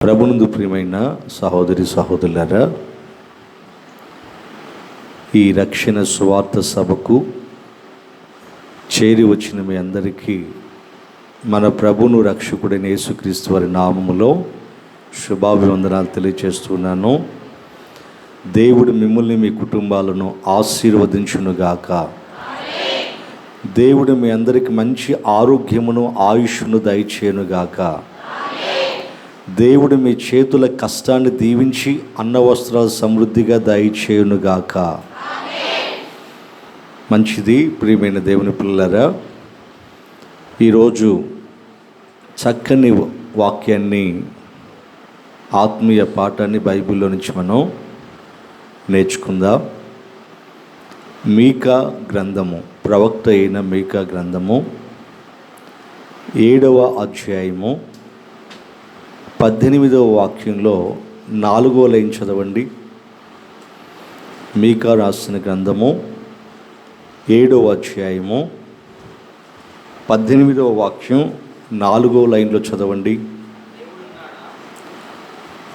ప్రభునందు ప్రియమైన సహోదరి సహోదరులారా, ఈ రక్షణ సువార్త సభకు చేరి వచ్చిన మీ అందరికీ మన ప్రభువును రక్షకుడైన యేసుక్రీస్తు వారి నామములో శుభాభివందనాలు తెలియజేస్తున్నాను. దేవుడు మిమ్మల్ని మీ కుటుంబాలను ఆశీర్వదించునుగాక. దేవుడు మీ అందరికీ మంచి ఆరోగ్యమును ఆయుష్ను దయచేయునుగాక. దేవుడు మీ చేతుల కష్టాన్ని దీవించి అన్న వస్త్రాలు సమృద్ధిగా దయచేయునుగాక. మంచిది. ప్రియమైన దేవుని పిల్లలారా, ఈరోజు చక్కని వాక్యాన్ని, ఆత్మీయ పాఠాన్ని బైబిల్లో నుంచి మనం నేర్చుకుందాం. మీకా గ్రంథము, ప్రవక్త అయిన మీకా గ్రంథము 7వ అధ్యాయము 18వ వాక్యంలో 4వ లైన్ చదవండి. మీకా రాసిన గ్రంథము 7వ అధ్యాయము 18వ వాక్యం 4వ లైన్లో చదవండి.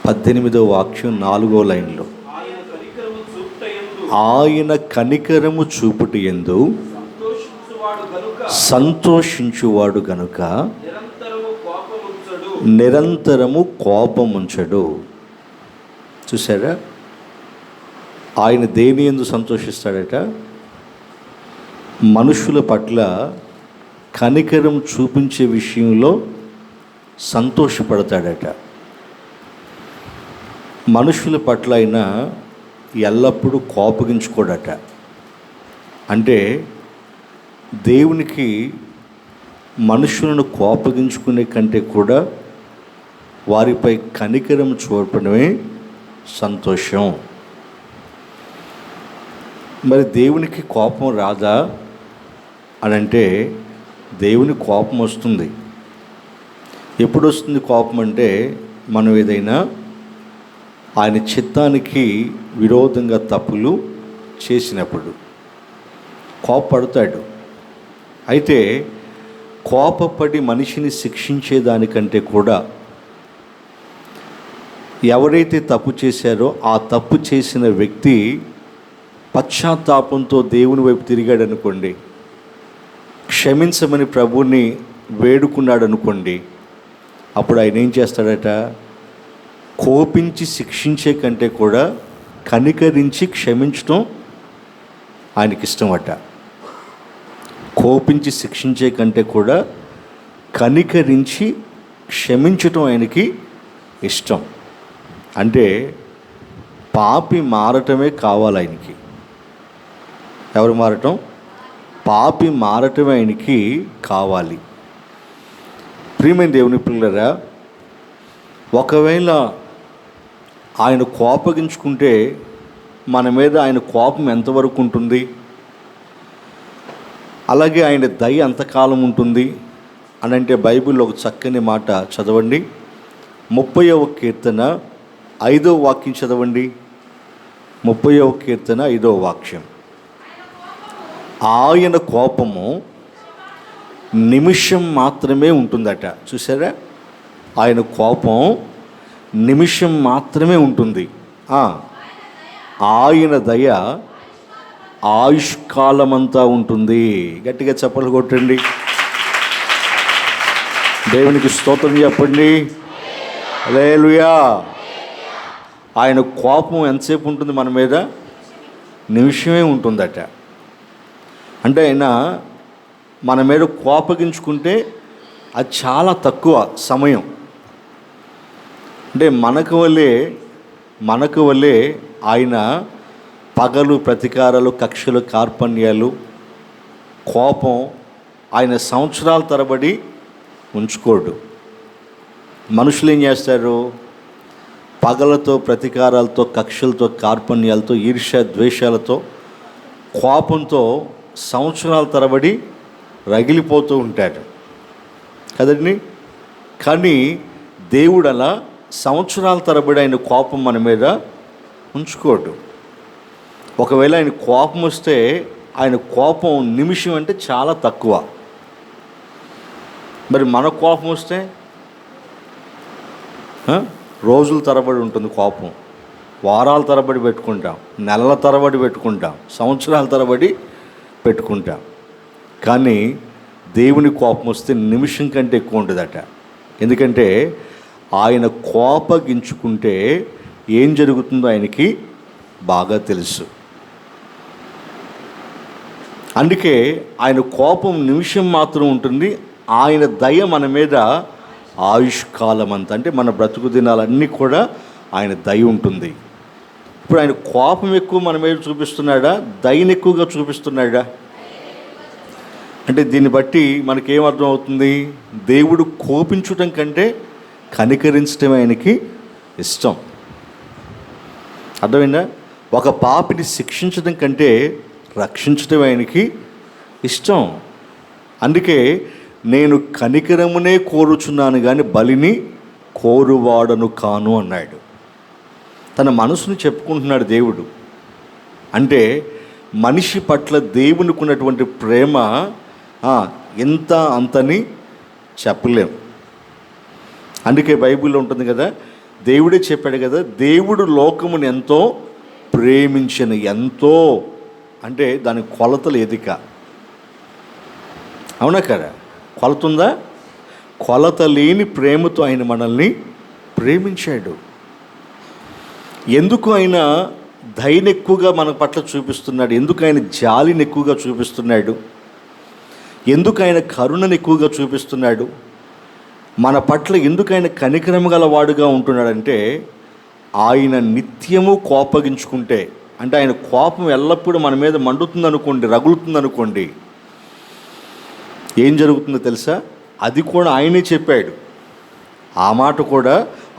18వ వాక్యం 4వ లైన్లో, ఆయన కనికరము చూపుట యందు సంతోషించువాడు గనుక నిరంతరము కోపముంచడు. చూసారా, ఆయన దేని యందు సంతోషిస్తాడట? మనుషుల పట్ల కనికరం చూపించే విషయంలో సంతోషపడతాడట. మనుషుల పట్ల ఆయన ఎల్లప్పుడూ కోపగించుకోడట. అంటే దేవునికి మనుషులను కోపగించుకునే కంటే కూడా వారిపై కనికరం చూపడమే సంతోషం. మరి దేవునికి కోపం రాదా అని అంటే, దేవుని కోపం వస్తుంది. ఎప్పుడు వస్తుంది కోపం అంటే, మనం ఏదైనా ఆయన చిత్తానికి విరోధంగా తప్పులు చేసినప్పుడు కోపపడతాడు. అయితే కోపపడి మనిషిని శిక్షించేదానికంటే కూడా ఎవరైతే తప్పు చేశారో ఆ తప్పు చేసిన వ్యక్తి పశ్చాత్తాపంతో దేవుని వైపు తిరిగాడు అనుకోండి, క్షమించమని ప్రభువుని వేడుకున్నాడు అనుకోండి, అప్పుడు ఆయన ఏం చేస్తాడట? కోపించి శిక్షించే కంటే కూడా కనికరించి క్షమించడం ఆయనకి ఇష్టమట. కోపించి శిక్షించే కంటే కూడా కనికరించి క్షమించటం ఆయనకి ఇష్టం. అంటే పాపి మారటమే కావాలి ఆయనకి. ఎవరు మారటం? పాపి మారటమే ఆయనకి కావాలి. ప్రియమైన దేవుని పిల్లరా, ఒకవేళ ఆయన కోపగించుకుంటే మన మీద ఆయన కోపం ఎంతవరకు ఉంటుంది? అలాగే ఆయన దయ ఎంతకాలం ఉంటుంది అని అంటే, బైబిల్లో ఒక చక్కని మాట చదవండి. 30వ కీర్తన 5వ వాక్యం చదవండి. 30వ కీర్తన 5వ వాక్యం. ఆయన కోపము నిమిషం మాత్రమే ఉంటుందట. చూసారా, ఆయన కోపం నిమిషం మాత్రమే ఉంటుంది. ఆయన దయ ఆయుష్కాలమంతా ఉంటుంది. గట్టిగా చప్పట్లు కొట్టండి, దేవునికి స్తోత్రం చెప్పండి. హల్లెలూయా. ఆయన కోపం ఎంతసేపు ఉంటుంది మన మీద? నిమిషమే ఉంటుందట. అంటే ఆయన మన మీద కోపగించుకుంటే అది చాలా తక్కువ సమయం. అంటే మనకు వల్లే ఆయన పగలు ప్రతీకారాలు, కక్షలు, కార్పణ్యాలు, కోపం ఆయన సంవత్సరాల తరబడి ఉంచుకోడు. మనుషులు ఏం చేస్తారు? పగలతో, ప్రతీకారాలతో, కక్షలతో, కార్పణ్యాలతో, ఈర్ష్య ద్వేషాలతో, కోపంతో సంవత్సరాల తరబడి రగిలిపోతూ ఉంటారు కదండి. కానీ దేవుడు అలా సంవత్సరాల తరబడి ఆయన కోపం మన మీద ఉంచుకోడు. ఒకవేళ ఆయన కోపం వస్తే, ఆయన కోపం నిమిషం అంటే చాలా తక్కువ. మరి మన కోపం వస్తే రోజుల తరబడి ఉంటుంది కోపం, వారాల తరబడి పెట్టుకుంటాం, నెలల తరబడి పెట్టుకుంటాం, సంవత్సరాల తరబడి పెట్టుకుంటాం. కానీ దేవుని కోపం వస్తే నిమిషం కంటే ఎక్కువ ఉంటుందట. ఎందుకంటే ఆయన కోపగించుకుంటే ఏం జరుగుతుందో ఆయనకి బాగా తెలుసు. అందుకే ఆయన కోపం నిమిషం మాత్రం ఉంటుంది, ఆయన దయ మన మీద ఆయుష్కాలం అంతా, అంటే మన బ్రతుకు దినాలన్నీ కూడా ఆయన దయ ఉంటుంది. ఇప్పుడు ఆయన కోపం ఎక్కువ మన మీద చూపిస్తున్నాడా, దయను ఎక్కువగా చూపిస్తున్నాడా? అంటే దీన్ని బట్టి మనకేమర్థం అవుతుంది? దేవుడు కోపించటం కంటే కనికరించడం ఆయనకి ఇష్టం. అర్థమైందా? ఒక పాపిని శిక్షించడం కంటే రక్షించడం ఆయనకి ఇష్టం. అందుకే నేను కనికరమునే కోరుచున్నాను కానీ బలిని కోరువాడను కాను అన్నాడు. తన మనసును చెప్పుకుంటున్నాడు దేవుడు. అంటే మనిషి పట్ల దేవునికి ఉన్నటువంటి ప్రేమ ఎంత అంతని చెప్పలేం. అందుకే బైబిల్లో ఉంటుంది కదా, దేవుడే చెప్పాడు కదా, దేవుడు లోకమును ఎంతో ప్రేమించిన, ఎంతో అంటే దాని కొలతలు ఎదిక. అవునా కదా? కొలత ఉందా? కొలత లేని ప్రేమతో ఆయన మనల్ని ప్రేమించాడు. ఎందుకు ఆయన దయను ఎక్కువగా మన పట్ల చూపిస్తున్నాడు? ఎందుకు ఆయన జాలిని ఎక్కువగా చూపిస్తున్నాడు? ఎందుకు ఆయన కరుణను ఎక్కువగా చూపిస్తున్నాడు? మన పట్ల ఎందుకు ఆయన కనికరం గల వాడుగా ఉంటున్నాడంటే, ఆయన నిత్యము కోపగించుకుంటే, అంటే ఆయన కోపం ఎల్లప్పుడూ మన మీద మండుతుందనుకోండి, రగులుతుందనుకోండి, ఏం జరుగుతుందో తెలుసా? అది కూడా ఆయనే చెప్పాడు. ఆ మాట కూడా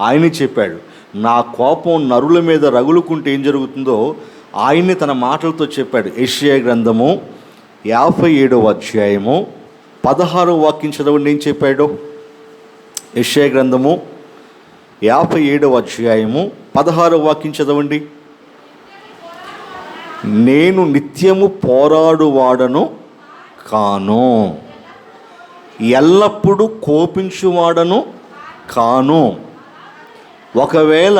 ఆయనే చెప్పాడు. నా కోపం నరుల మీద రగులుకుంటే ఏం జరుగుతుందో ఆయనే తన మాటలతో చెప్పాడు. యెషయా గ్రంథము 57వ అధ్యాయము 16వ వాక్యం చదవండి. ఏం చెప్పాడు? యెషయా గ్రంథము 57వ అధ్యాయము 16వ వాక్యం చదవండి. నేను నిత్యము పోరాడువాడను కాను, ఎల్లప్పుడూ కోపించువాడను కాను. ఒకవేళ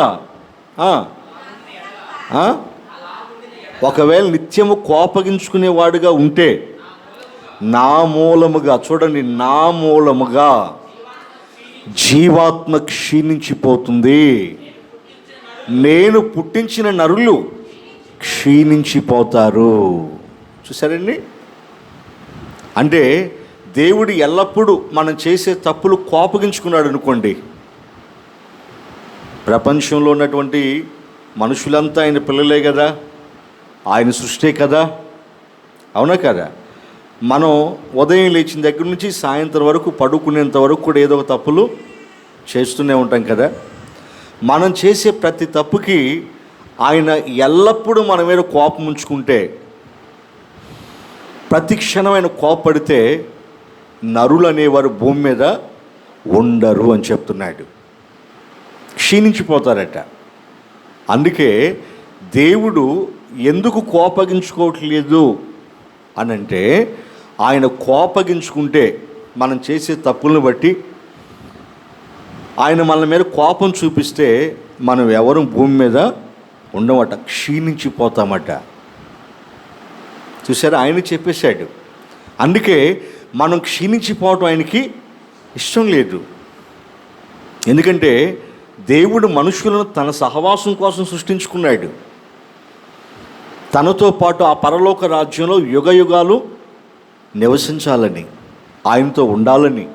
నిత్యము కోపగించుకునేవాడుగా ఉంటే నా మూలముగా, చూడండి, నా మూలముగా జీవాత్మ క్షీణించిపోతుంది, నేను పుట్టించిన నరులు క్షీణించిపోతారు. చూసారండి? అంటే దేవుడు ఎల్లప్పుడూ మనం చేసే తప్పులు కోపగించుకున్నాడు అనుకోండి, ప్రపంచంలో ఉన్నటువంటి మనుషులంతా ఆయన పిల్లలే కదా, ఆయన సృష్టి కదా, అవునా కదా? మనం ఉదయం లేచిన దగ్గర నుంచి సాయంత్రం వరకు పడుకునేంత వరకు కూడా ఏదో ఒక తప్పులు చేస్తూనే ఉంటాం కదా. మనం చేసే ప్రతి తప్పుకి ఆయన ఎల్లప్పుడూ మన మీద కోపం ఉంచుకుంటే, ప్రతి క్షణం ఆయన కోపపడితే నరులు అనేవారు భూమి మీద ఉండరు అని చెప్తున్నాడు. క్షీణించిపోతారట. అందుకే దేవుడు ఎందుకు కోపగించుకోవట్లేదు అనంటే, ఆయన కోపగించుకుంటే మనం చేసే తప్పులను బట్టి ఆయన మన మీద కోపం చూపిస్తే మనం ఎవరు భూమి మీద ఉండమట, క్షీణించిపోతామట. చూసారా? ఆయన చెప్పేశాడు. అందుకే మనం క్షీణించిపోవటం ఆయనకి ఇష్టం లేదు. ఎందుకంటే దేవుడు మనుషులను తన సహవాసం కోసం సృష్టించుకున్నాడు. తనతో పాటు ఆ పరలోక రాజ్యంలో యుగ యుగాలు నివసించాలని, ఆయనతో ఉండాలని.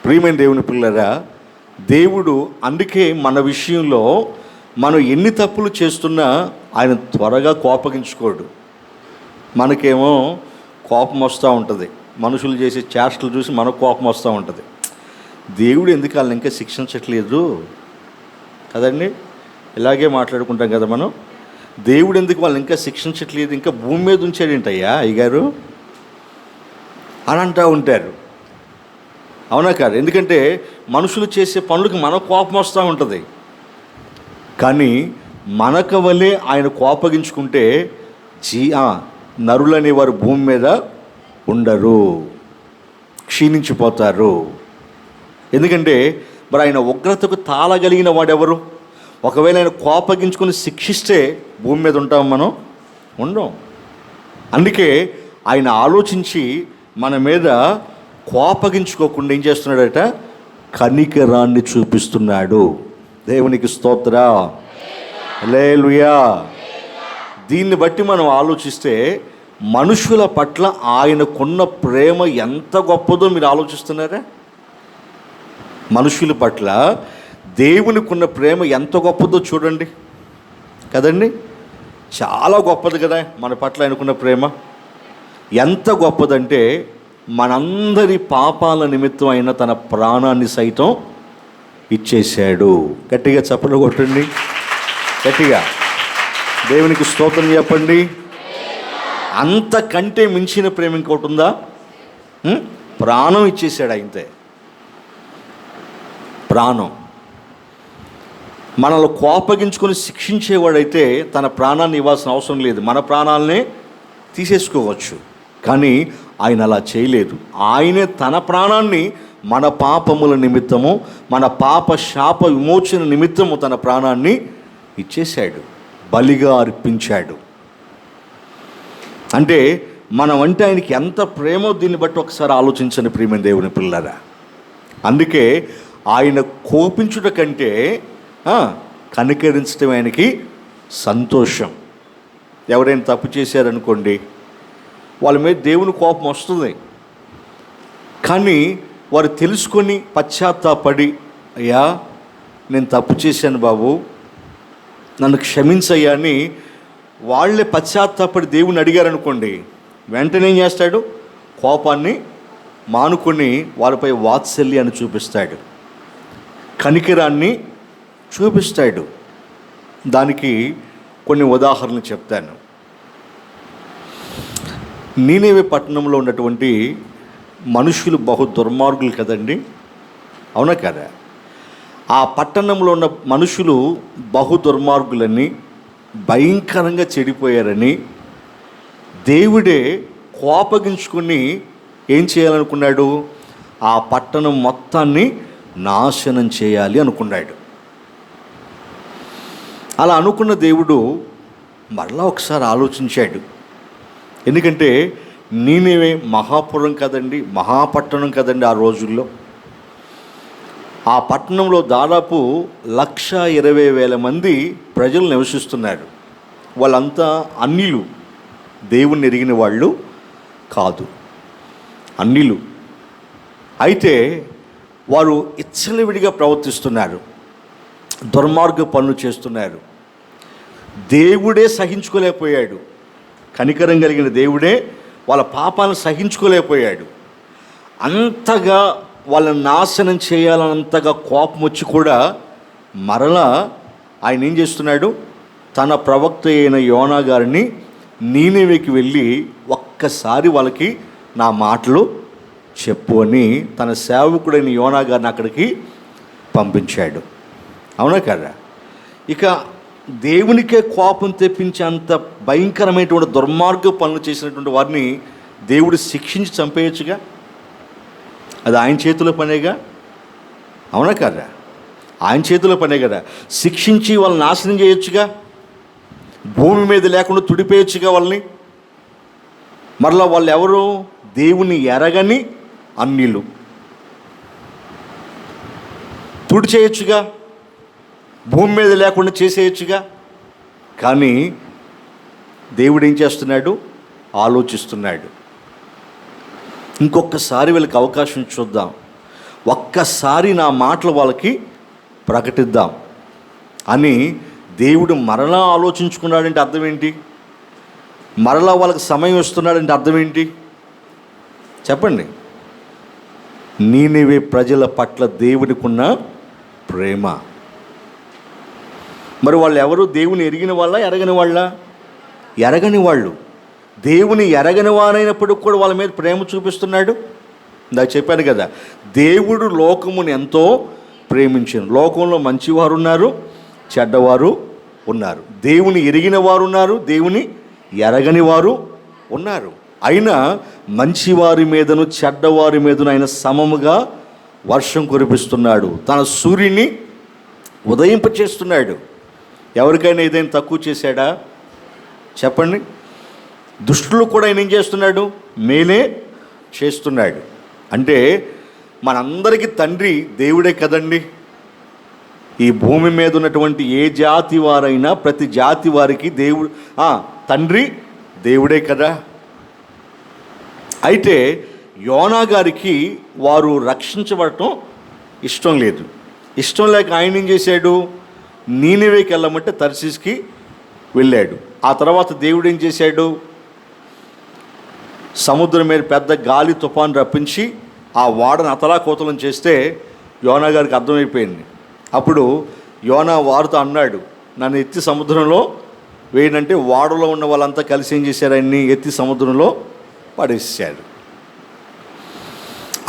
ప్రియమైన దేవుని పిల్లరా, దేవుడు అందుకే మన విషయంలో మనం ఎన్ని తప్పులు చేస్తున్నా ఆయన త్వరగా కోపగించుకోడు. మనకేమో కోపం వస్తూ ఉంటుంది, మనుషులు చేసే చేష్టలు చూసి మనకు కోపం వస్తూ ఉంటుంది. దేవుడు ఎందుకు వాళ్ళని ఇంకా శిక్షించట్లేదు కదండి? ఇలాగే మాట్లాడుకుంటాం కదా మనం. దేవుడు ఎందుకు వాళ్ళని ఇంకా శిక్షించట్లేదు, ఇంకా భూమి మీద ఉంచాడేంటయ్యా అయ్యగారు అని అంటూ ఉంటారు. అవునా కాదు? ఎందుకంటే మనుషులు చేసే పనులకు మనకు కోపం వస్తూ ఉంటుంది. కానీ మనకు వలె ఆయన కోపగించుకుంటే నరులు అనేవారు భూమి మీద ఉండరు, క్షీణించిపోతారు. ఎందుకంటే మరి ఆయన ఉగ్రతకు తాళగలిగిన వాడెవరు? ఒకవేళ ఆయన కోపగించుకొని శిక్షిస్తే భూమి మీద ఉంటాం మనం? ఉండం. అందుకే ఆయన ఆలోచించి మన మీద కోపగించుకోకుండా ఏం చేస్తున్నాడట? కనికరాన్ని చూపిస్తున్నాడు. దేవునికి స్తోత్ర, హల్లెలూయా. దీన్ని బట్టి మనం ఆలోచిస్తే మనుషుల పట్ల ఆయనకున్న ప్రేమ ఎంత గొప్పదో మీరు ఆలోచిస్తున్నారా? మనుషుల పట్ల దేవునికున్న ప్రేమ ఎంత గొప్పదో చూడండి కదండి. చాలా గొప్పది కదా మన పట్ల ఆయనకున్న ప్రేమ. ఎంత గొప్పదంటే మనందరి పాపాల నిమిత్తం అయిన తన ప్రాణాన్ని సైతం ఇచ్చేశాడు. గట్టిగా చప్పట్లు కొట్టండి, గట్టిగా దేవునికి స్తోత్రం చెప్పండి. అంతకంటే మించిన ప్రేమ ఇంకోటి ఉందా? ప్రాణం ఇచ్చేసాడు ఆయనతే. ప్రాణం. మనల్ని కోపగించుకొని శిక్షించేవాడైతే తన ప్రాణాన్ని ఇవ్వాల్సిన అవసరం లేదు, మన ప్రాణాలనే తీసేసుకోవచ్చు. కానీ ఆయన అలా చేయలేదు. ఆయనే తన ప్రాణాన్ని మన పాపముల నిమిత్తము, మన పాప శాప విమోచన నిమిత్తము తన ప్రాణాన్ని ఇచ్చేశాడు, బలిగా అర్పించాడు. అంటే మనం అంటే ఆయనకి ఎంత ప్రేమో దీన్ని బట్టి ఒకసారి ఆలోచించండి ప్రియమైన దేవుని పిల్లరా. అందుకే ఆయన కోపించుట కంటే కనికరించడం ఆయనకి సంతోషం. ఎవరైనా తప్పు చేశారనుకోండి, వాళ్ళ మీద దేవుని కోపం వస్తుంది. కానీ వారు తెలుసుకొని పశ్చాత్తాపడి, అయ్యా నేను తప్పు చేశాను బాబు, నన్ను క్షమించయ్యా అని వాళ్ళే పశ్చాత్తాపడి దేవుని అడిగారనుకోండి, వెంటనే ఏం చేస్తాడు? కోపాన్ని మానుకొని వారిపై వాత్సల్యాన్ని చూపిస్తాడు, కనికరాన్ని చూపిస్తాడు. దానికి కొన్ని ఉదాహరణలు చెప్తాను. నీనెవె పట్టణంలో ఉన్నటువంటి మనుషులు బహు దుర్మార్గులు కదండి, అవునా కదా? ఆ పట్టణంలో ఉన్న మనుషులు బహు దుర్మార్గులని, భయంకరంగా చెడిపోయారని దేవుడే కోపగించుకుని ఏం చేయాలనుకున్నాడు? ఆ పట్టణం మొత్తాన్ని నాశనం చేయాలి అనుకున్నాడు. అలా అనుకున్న దేవుడు మరలా ఒకసారి ఆలోచించాడు. ఎందుకంటే నీనెవె మహాపురం కదండి, మహాపట్టణం కదండి. ఆ రోజుల్లో ఆ పట్టణంలో దాదాపు 120,000 మంది ప్రజలు నివసిస్తున్నారు. వాళ్ళంతా అన్యులు, దేవుణ్ణి ఎరిగిన వాళ్ళు కాదు, అన్యులు. అయితే వారు ఇచ్చలవిడిగా ప్రవర్తిస్తున్నారు, దుర్మార్గ పనులు చేస్తున్నారు. దేవుడే సహించుకోలేకపోయాడు, కనికరం కలిగిన దేవుడే వాళ్ళ పాపాలను సహించుకోలేకపోయాడు. అంతగా వాళ్ళని నాశనం చేయాలన్నంతగా కోపం వచ్చి కూడా మరలా ఆయన ఏం చేస్తున్నాడు? తన ప్రవక్త అయిన యోనా గారిని నీనెవెకి వెళ్ళి ఒక్కసారి వాళ్ళకి నా మాటలు చెప్పు అని తన సేవకుడైన యోనా గారిని అక్కడికి పంపించాడు. అవునా కదా? ఇక దేవునికే కోపం తెప్పించేంత భయంకరమైనటువంటి దుర్మార్గ పనులు చేసినటువంటి వారిని దేవుడు శిక్షించి చంపేయచ్చుగా. అది ఆయన చేతిలో పనేగా, అవునా కదా? ఆయన చేతిలో పనే కదా. శిక్షించి వాళ్ళని నాశనం చేయొచ్చుగా, భూమి మీద లేకుండా తుడిపేయచ్చుగా వాళ్ళని. మరలా వాళ్ళు ఎవరు? దేవుని ఎరగని అన్యులు. తుడి చేయొచ్చుగా, భూమి మీద లేకుండా చేసేయచ్చుగా. కానీ దేవుడు ఏం చేస్తున్నాడు? ఆలోచిస్తున్నాడు. ఇంకొకసారి వీళ్ళకి అవకాశం చూద్దాం, ఒక్కసారి నా మాటలు వాళ్ళకి ప్రకటిద్దాం అని దేవుడు మరలా ఆలోచించుకున్నాడంటే అర్థం ఏంటి? మరలా వాళ్ళకి సమయం ఇస్తున్నాడంటే అర్థం ఏంటి? చెప్పండి. నీనెవె ప్రజల పట్ల దేవునికి ఉన్న ప్రేమ. మరి వాళ్ళు ఎవరు? దేవుని ఎరిగిన వాళ్ళ, ఎరగని వాళ్ళ? ఎరగని వాళ్ళు. దేవుని ఎరగని వారైనప్పటికి కూడా వాళ్ళ మీద ప్రేమ చూపిస్తున్నాడు. ఇందాక చెప్పాను కదా, దేవుడు లోకముని ఎంతో ప్రేమించాను. లోకంలో మంచివారు ఉన్నారు, చెడ్డవారు ఉన్నారు, దేవుని ఎరిగిన వారు ఉన్నారు, దేవుని ఎరగని వారు ఉన్నారు. అయినా మంచివారి మీదను చెడ్డవారి మీదను ఆయన సమముగా వర్షం కురిపిస్తున్నాడు, తన సూర్యుని ఉదయింపచేస్తున్నాడు. ఎవరికైనా ఏదైనా తక్కువ చేశాడా చెప్పండి? దుష్టులు కూడా ఆయన ఏం చేస్తున్నాడు? మేలే చేస్తున్నాడు. అంటే మనందరికీ తండ్రి దేవుడే కదండి. ఈ భూమి మీద ఉన్నటువంటి ఏ జాతి వారైనా ప్రతి జాతి వారికి దేవుడు తండ్రి దేవుడే కదా. అయితే యోనా గారికి వారు రక్షించబడటం ఇష్టం లేదు. ఇష్టం లేక ఆయన ఏం చేశాడు? నీనివేకి వెళ్ళమంటే తర్షీస్కి వెళ్ళాడు. ఆ తర్వాత దేవుడు ఏం చేశాడు? సముద్రం మీద పెద్ద గాలి తుఫాను రప్పించి ఆ వాడను అతలాకుతలం చేస్తే యోనా గారికి అర్థమైపోయింది. అప్పుడు యోనా వారితో అన్నాడు, నన్ను ఎత్తి సముద్రంలో వేయనంటే వాడలో ఉన్న వాళ్ళంతా కలిసి ఏం చేశారు? ఆయన్ని ఎత్తి సముద్రంలో పడేసాడు.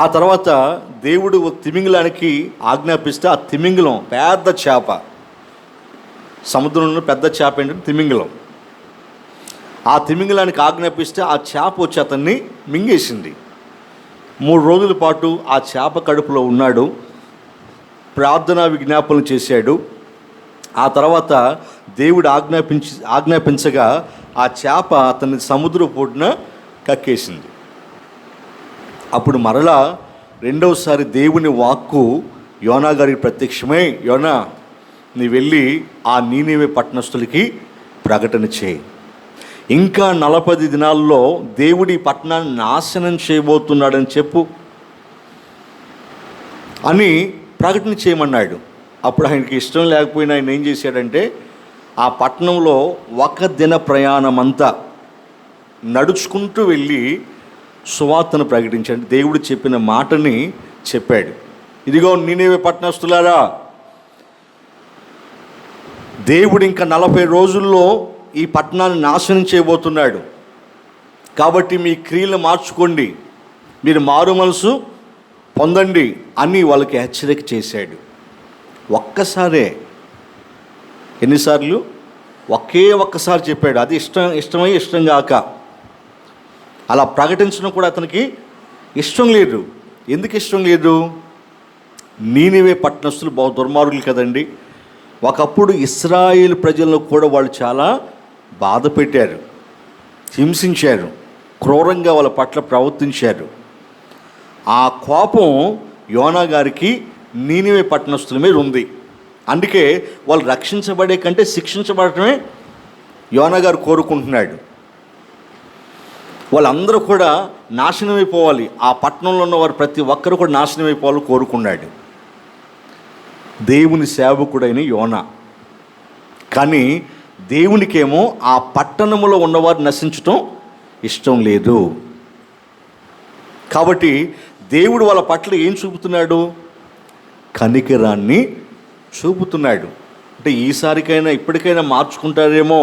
ఆ తర్వాత దేవుడు తిమింగలానికి ఆజ్ఞాపిస్తే ఆ తిమింగలం పెద్ద చేప, సముద్రంలో పెద్ద చేప ఏంటంటే తిమింగలం. ఆ తిమింగలానికి ఆజ్ఞాపిస్తే ఆ చేప వచ్చి అతన్ని మింగేసింది. 3 రోజుల పాటు ఆ చేప కడుపులో ఉన్నాడు, ప్రార్థనా విజ్ఞాపనలు చేశాడు. ఆ తర్వాత దేవుడు ఆజ్ఞాపించగా ఆ చేప అతన్ని సముద్ర పొడిన కక్కేసింది. అప్పుడు మరలా రెండవసారి దేవుని వాక్కు యోనా గారికి ప్రత్యక్షమై, యోనా నీ వెళ్ళి ఆ నీనివే పట్టణస్థులకి ప్రకటన చేయి, ఇంకా 40 దినాల్లో దేవుడి పట్టణాన్ని నాశనం చేయబోతున్నాడని చెప్పు అని ప్రకటన చేయమన్నాడు. అప్పుడు ఆయనకి ఇష్టం లేకపోయినా ఆయన ఏం చేశాడంటే ఆ పట్టణంలో 1 దిన ప్రయాణం అంతా నడుచుకుంటూ వెళ్ళి సువార్తను ప్రకటించాడు. దేవుడు చెప్పిన మాటని చెప్పాడు. ఇదిగో నీనివే పట్టణస్థులారా, దేవుడు ఇంకా 40 రోజుల్లో ఈ పట్టణాన్ని నాశనం చేయబోతున్నాడు, కాబట్టి మీ క్రియలు మార్చుకోండి, మీరు మారు మనసు పొందండి అని వాళ్ళకి హెచ్చరిక చేశాడు. ఒక్కసారే, ఎన్నిసార్లు? ఒక్కసారి చెప్పాడు. అది ఇష్టం కాక అలా ప్రకటించడం కూడా అతనికి ఇష్టం లేదు. ఎందుకు ఇష్టం లేదు? నీనివే పట్టణస్థులు బహు దుర్మార్గులు కదండి. ఒకప్పుడు ఇశ్రాయేలు ప్రజలను కూడా వాళ్ళు చాలా బాధ పెట్టారు, హింసించారు, క్రూరంగా వాళ్ళ పట్ల ప్రవర్తించారు. ఆ కోపం యోనా గారికి నీనివే పట్టణస్థుల మీద ఉంది. అందుకే వాళ్ళు రక్షించబడే కంటే శిక్షించబడటమే యోనా గారు కోరుకుంటున్నాడు. వాళ్ళందరూ కూడా నాశనం అయిపోవాలి, ఆ పట్టణంలో ఉన్న వారు ప్రతి ఒక్కరు కూడా నాశనం అయిపోవాలని కోరుకున్నాడు దేవుని సేవకుడైన యోనా. కానీ దేవునికేమో ఆ పట్టణంలో ఉన్నవారు నశించటం ఇష్టం లేదు. కాబట్టి దేవుడు వాళ్ళ పట్ల ఏం చూపుతున్నాడు? కనికరాన్ని చూపుతున్నాడు. అంటే ఈసారికైనా ఇప్పటికైనా మార్చుకుంటారేమో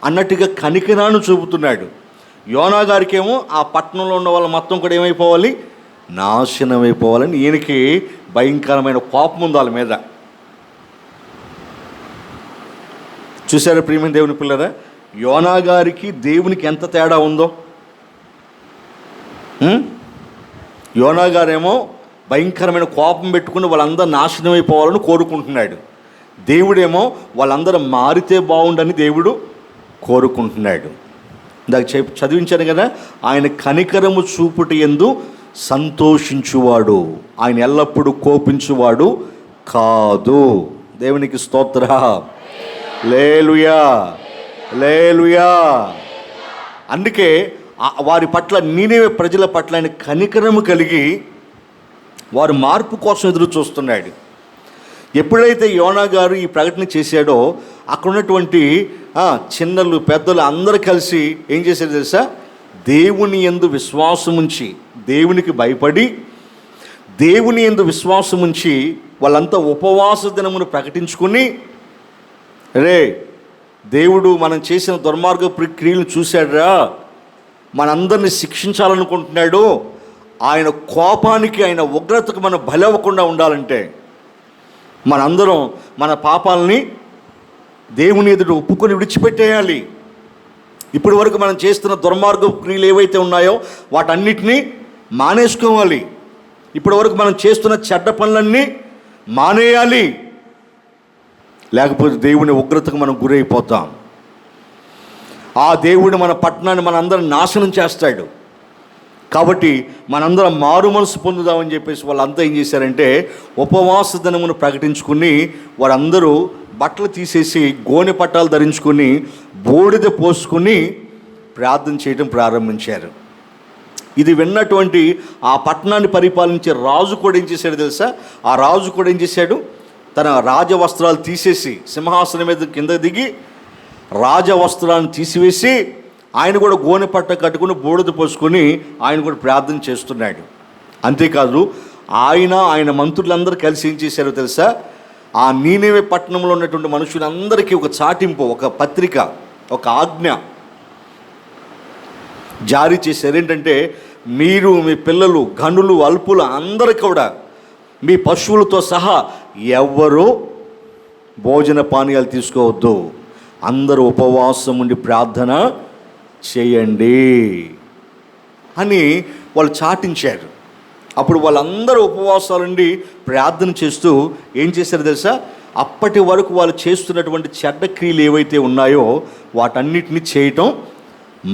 అన్నట్టుగా కనికరాన్ని చూపుతున్నాడు. యోనా గారికేమో ఆ పట్టణంలో ఉన్న వాళ్ళు మొత్తం కూడా ఏమైపోవాలి? నాశనం అయిపోవాలని ఈయనకి భయంకరమైన కోపం ఉంది వాళ్ళ మీద. చూసారా ప్రియమైన దేవుని పిల్లరా, యోనా గారికి దేవునికి ఎంత తేడా ఉందో. యోనా గారేమో భయంకరమైన కోపం పెట్టుకుని వాళ్ళందరూ నాశనం అయిపోవాలని కోరుకుంటున్నాడు. దేవుడేమో వాళ్ళందరూ మారితే బాగుండని దేవుడు కోరుకుంటున్నాడు. ఇందాక చదివించాను కదా, ఆయన కనికరము చూపుట యందు సంతోషించువాడు, ఆయన ఎల్లప్పుడూ కోపించువాడు కాదు. దేవునికి స్తోత్ర, లేలుయా లేలుయా. అందుకే వారి పట్ల, నీనివే ప్రజల పట్ల ఆయన కనికరము కలిగి వారు మార్పు కోసం ఎదురు చూస్తున్నాడు. ఎప్పుడైతే యోనా గారు ఈ ప్రకటన చేశాడో అక్కడ ఉన్నటువంటి చిన్నలు పెద్దలు అందరూ కలిసి ఏం చేశారు తెలుసా? దేవుని యందు విశ్వాసముంచి, దేవునికి భయపడి దేవుని యందు విశ్వాసముంచి వాళ్ళంతా ఉపవాస దినమును ప్రకటించుకుని, రే దేవుడు మనం చేసిన దుర్మార్గ క్రియలు చూశాడురా, మనందరినీ శిక్షించాలనుకుంటున్నాడు, ఆయన కోపానికి, ఆయన ఉగ్రతకు మనం బలవ్వకుండా ఉండాలంటే మనందరం మన పాపాలని దేవుని ఎదుట ఒప్పుకొని విడిచిపెట్టేయాలి. ఇప్పటి వరకు మనం చేస్తున్న దుర్మార్గ క్రియలు ఏవైతే ఉన్నాయో వాటన్నిటినీ మానేసుకోవాలి. ఇప్పటి వరకు మనం చేస్తున్న చెడ్డ పనులన్నీ మానేయాలి, లేకపోతే దేవుని ఉగ్రతకు మనం గురైపోతాం. ఆ దేవుడు మన పట్టణాన్ని మనందరం నాశనం చేస్తాడు. కాబట్టి మనందరం మారు మనసు పొందుదామని చెప్పేసి వాళ్ళంతా ఏం చేశారంటే ఉపవాస దినమును ప్రకటించుకుని వారందరూ బట్టలు తీసేసి గోనె పట్టాలు ధరించుకొని బూడిద పోసుకుని ప్రార్థన చేయడం ప్రారంభించారు. ఇది విన్నటువంటి ఆ పట్టణాన్ని పరిపాలించే రాజు కూడా ఏం చేశాడు తెలుసా? ఆ రాజు కూడా ఏం చేశాడు? తన రాజవస్త్రాలు తీసేసి సింహాసనం మీద కింద దిగి రాజవస్త్రాలను తీసివేసి ఆయన కూడా గోనె పట్ట కట్టుకుని బూడిద పోసుకొని ఆయన కూడా ప్రార్థన చేస్తున్నాడు. అంతేకాదు ఆయన మంత్రులందరూ కలిసి ఏం చేశారో తెలుసా? ఆ నీనెవె పట్టణంలో ఉన్నటువంటి మనుషులందరికీ ఒక చాటింపు, ఒక పత్రిక, ఒక ఆజ్ఞ జారీ చేశారు. ఏంటంటే మీరు, మీ పిల్లలు, ఘనులు, అల్పులు అందరూ కూడా మీ పశువులతో సహా ఎవ్వరూ భోజన పానీయాలు తీసుకోవద్దు, అందరూ ఉపవాసం ఉండి ప్రార్థన చేయండి అని వాళ్ళు చాటించారు. అప్పుడు వాళ్ళందరూ ఉపవాసాలుండి ప్రార్థన చేస్తూ ఏం చేశారు తెలుసా? అప్పటి వరకు వాళ్ళు చేస్తున్నటువంటి చెడ్డ క్రియలు ఏవైతే ఉన్నాయో వాటన్నిటిని చేయటం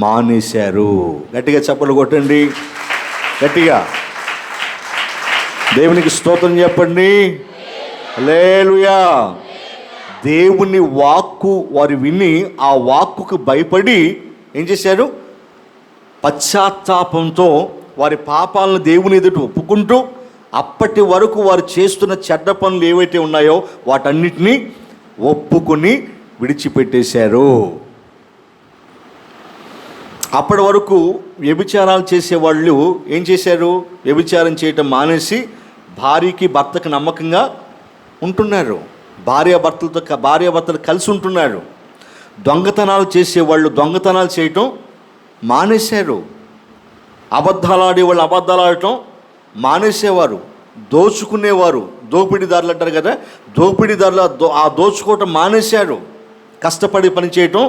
మానేశారు. గట్టిగా చప్పట్లు కొట్టండి, గట్టిగా దేవునికి స్తోత్రం చెప్పండి. హల్లెలూయా. దేవుని వాక్కు వారు విని ఆ వాక్కుకు భయపడి ఏం చేశారు? పశ్చాత్తాపంతో వారి పాపాలను దేవుని ఎదుట ఒప్పుకుంటూ అప్పటి వరకు వారు చేస్తున్న చెడ్డ పనులు ఏవైతే ఉన్నాయో వాటన్నిటినీ ఒప్పుకొని విడిచిపెట్టేశారు. అప్పటి వరకు వ్యభిచారాలు చేసేవాళ్ళు ఏం చేశారు? వ్యభిచారం చేయటం మానేసి భార్యకి భర్తకు నమ్మకంగా ఉంటున్నారు, భార్యాభర్తలు కలిసి ఉంటున్నారు. దొంగతనాలు చేసేవాళ్ళు దొంగతనాలు చేయటం మానేశారు, అబద్ధాలు ఆడేవాళ్ళు అబద్ధాలు ఆడటం మానేసేవారు, దోచుకునేవారు దోపిడీదారులు అంటారు కదా, దోపిడీదారులు ఆ దోచుకోవటం మానేశారు, కష్టపడి పని చేయటం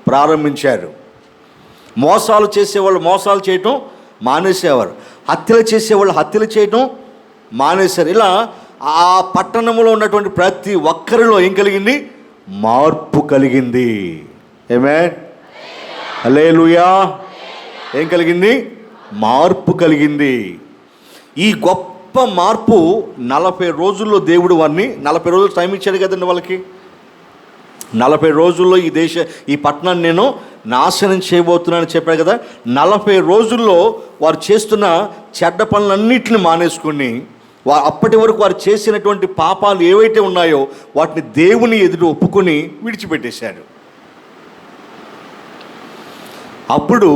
ప్రారంభించారు. మోసాలు చేసేవాళ్ళు మోసాలు చేయటం మానేసేవారు, హత్యలు చేసేవాళ్ళు హత్యలు చేయటం మానేశారు. ఇలా ఆ పట్టణంలో ఉన్నటువంటి ప్రతి ఒక్కరిలో ఏం కలిగింది? మార్పు కలిగింది. ఆమేన్, హల్లెలూయా. ఏం కలిగింది? మార్పు కలిగింది. ఈ గొప్ప మార్పు 40 రోజుల్లో దేవుడు వారిని 40 రోజులు టైం ఇచ్చాడు కదండి వాళ్ళకి. 40 రోజుల్లో ఈ పట్టణాన్ని నేను నాశనం చేయబోతున్నానని చెప్పాడు కదా. 40 రోజుల్లో వారు చేస్తున్న చెడ్డ పనులన్నింటిని మానేసుకుని అప్పటి వరకు వారు చేసినటువంటి పాపాలు ఏవైతే ఉన్నాయో వాటిని దేవుని ఎదుట ఒప్పుకొని విడిచిపెట్టేశారు. అప్పుడు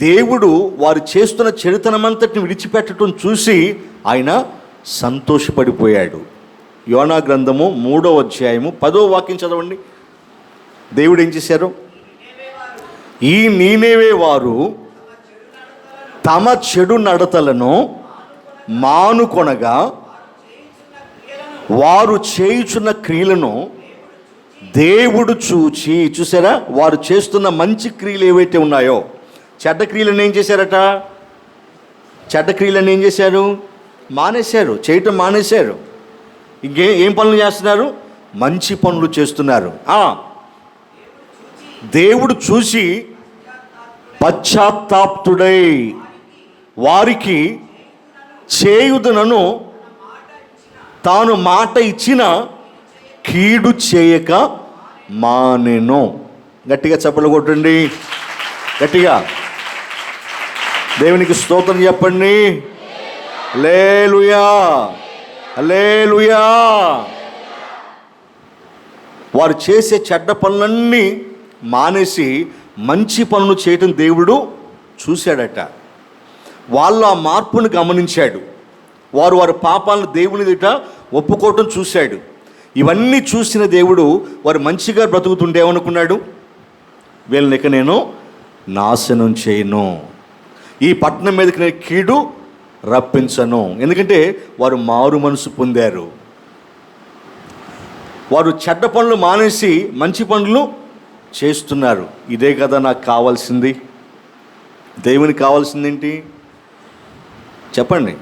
దేవుడు వారు చేస్తున్న చెడుతనమంతటిని విడిచిపెట్టడం చూసి ఆయన సంతోషపడిపోయాడు. యోనా గ్రంథము 3వ అధ్యాయము 10వ వాక్యం చదవండి. దేవుడు ఏం చేశారు? ఈ నీనెవె వారు తమ చెడు నడతలను మానుకొనగా వారు చేయుచున్న క్రియలను దేవుడు చూసారా? వారు చేస్తున్న మంచి క్రియలు ఏవైతే ఉన్నాయో చెడ్డ క్రియలను ఏం చేశారట? చెడ్డ క్రియలను ఏం చేశారు? మానేశారు, చేయటం మానేశారు. ఏం పనులు చేస్తున్నారు? మంచి పనులు చేస్తున్నారు. దేవుడు చూసి పశ్చాత్తాప్తుడై వారికి చేయుదునను తాను మాట ఇచ్చిన కీడు చేయక మానెను. గట్టిగా చప్పట్లు కొట్టండి, గట్టిగా దేవునికి స్తోత్రం చెప్పండి. హల్లెలూయా, హల్లెలూయా. వారు చేసే చెడ్డ పనులన్నీ మానేసి మంచి పనులు చేయటం దేవుడు చూశాడట. వాళ్ళు ఆ మార్పును గమనించాడు. వారి పాపాలను దేవుని ఎదుట ఒప్పుకోవటం చూశాడు. ఇవన్నీ చూసిన దేవుడు వారు మంచిగా బ్రతుకుతుంటే ఏమనుకున్నాడు? వీళ్ళనిక నేను నాశనం చేయను, ఈ పట్టణం మీదకి నేను కీడు రప్పించను. ఎందుకంటే వారు మారు మనసు పొందారు. వారు చెడ్డ పనులు మానేసి మంచి పనులు చేస్తున్నారు. ఇదే కదా నాకు కావాల్సింది. దేవునికి కావాల్సిందేంటి చెప్పండి?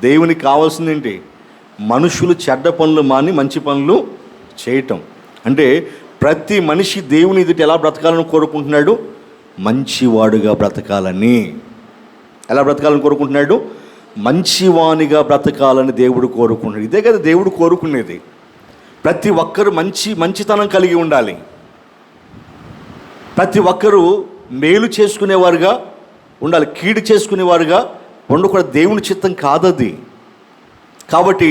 దేవునికి కావాల్సింది ఏంటి? మనుషులు చెడ్డ పనులు మాని మంచి పనులు చేయటం. అంటే ప్రతి మనిషి దేవుని ఎదుట ఎలా బ్రతకాలని కోరుకుంటున్నాడు? మంచివాడుగా బ్రతకాలని. ఎలా బ్రతకాలని కోరుకుంటున్నాడు? మంచివానిగా బ్రతకాలని దేవుడు కోరుకుంటున్నాడు. ఇదే కదా దేవుడు కోరుకునేది. ప్రతి ఒక్కరు మంచితనం కలిగి ఉండాలి. ప్రతి ఒక్కరూ మేలు చేసుకునేవారుగా ఉండాలి, కీడు చేసుకునేవారుగా ఉండకూడదు. దేవుని చిత్తం కాదది. కాబట్టి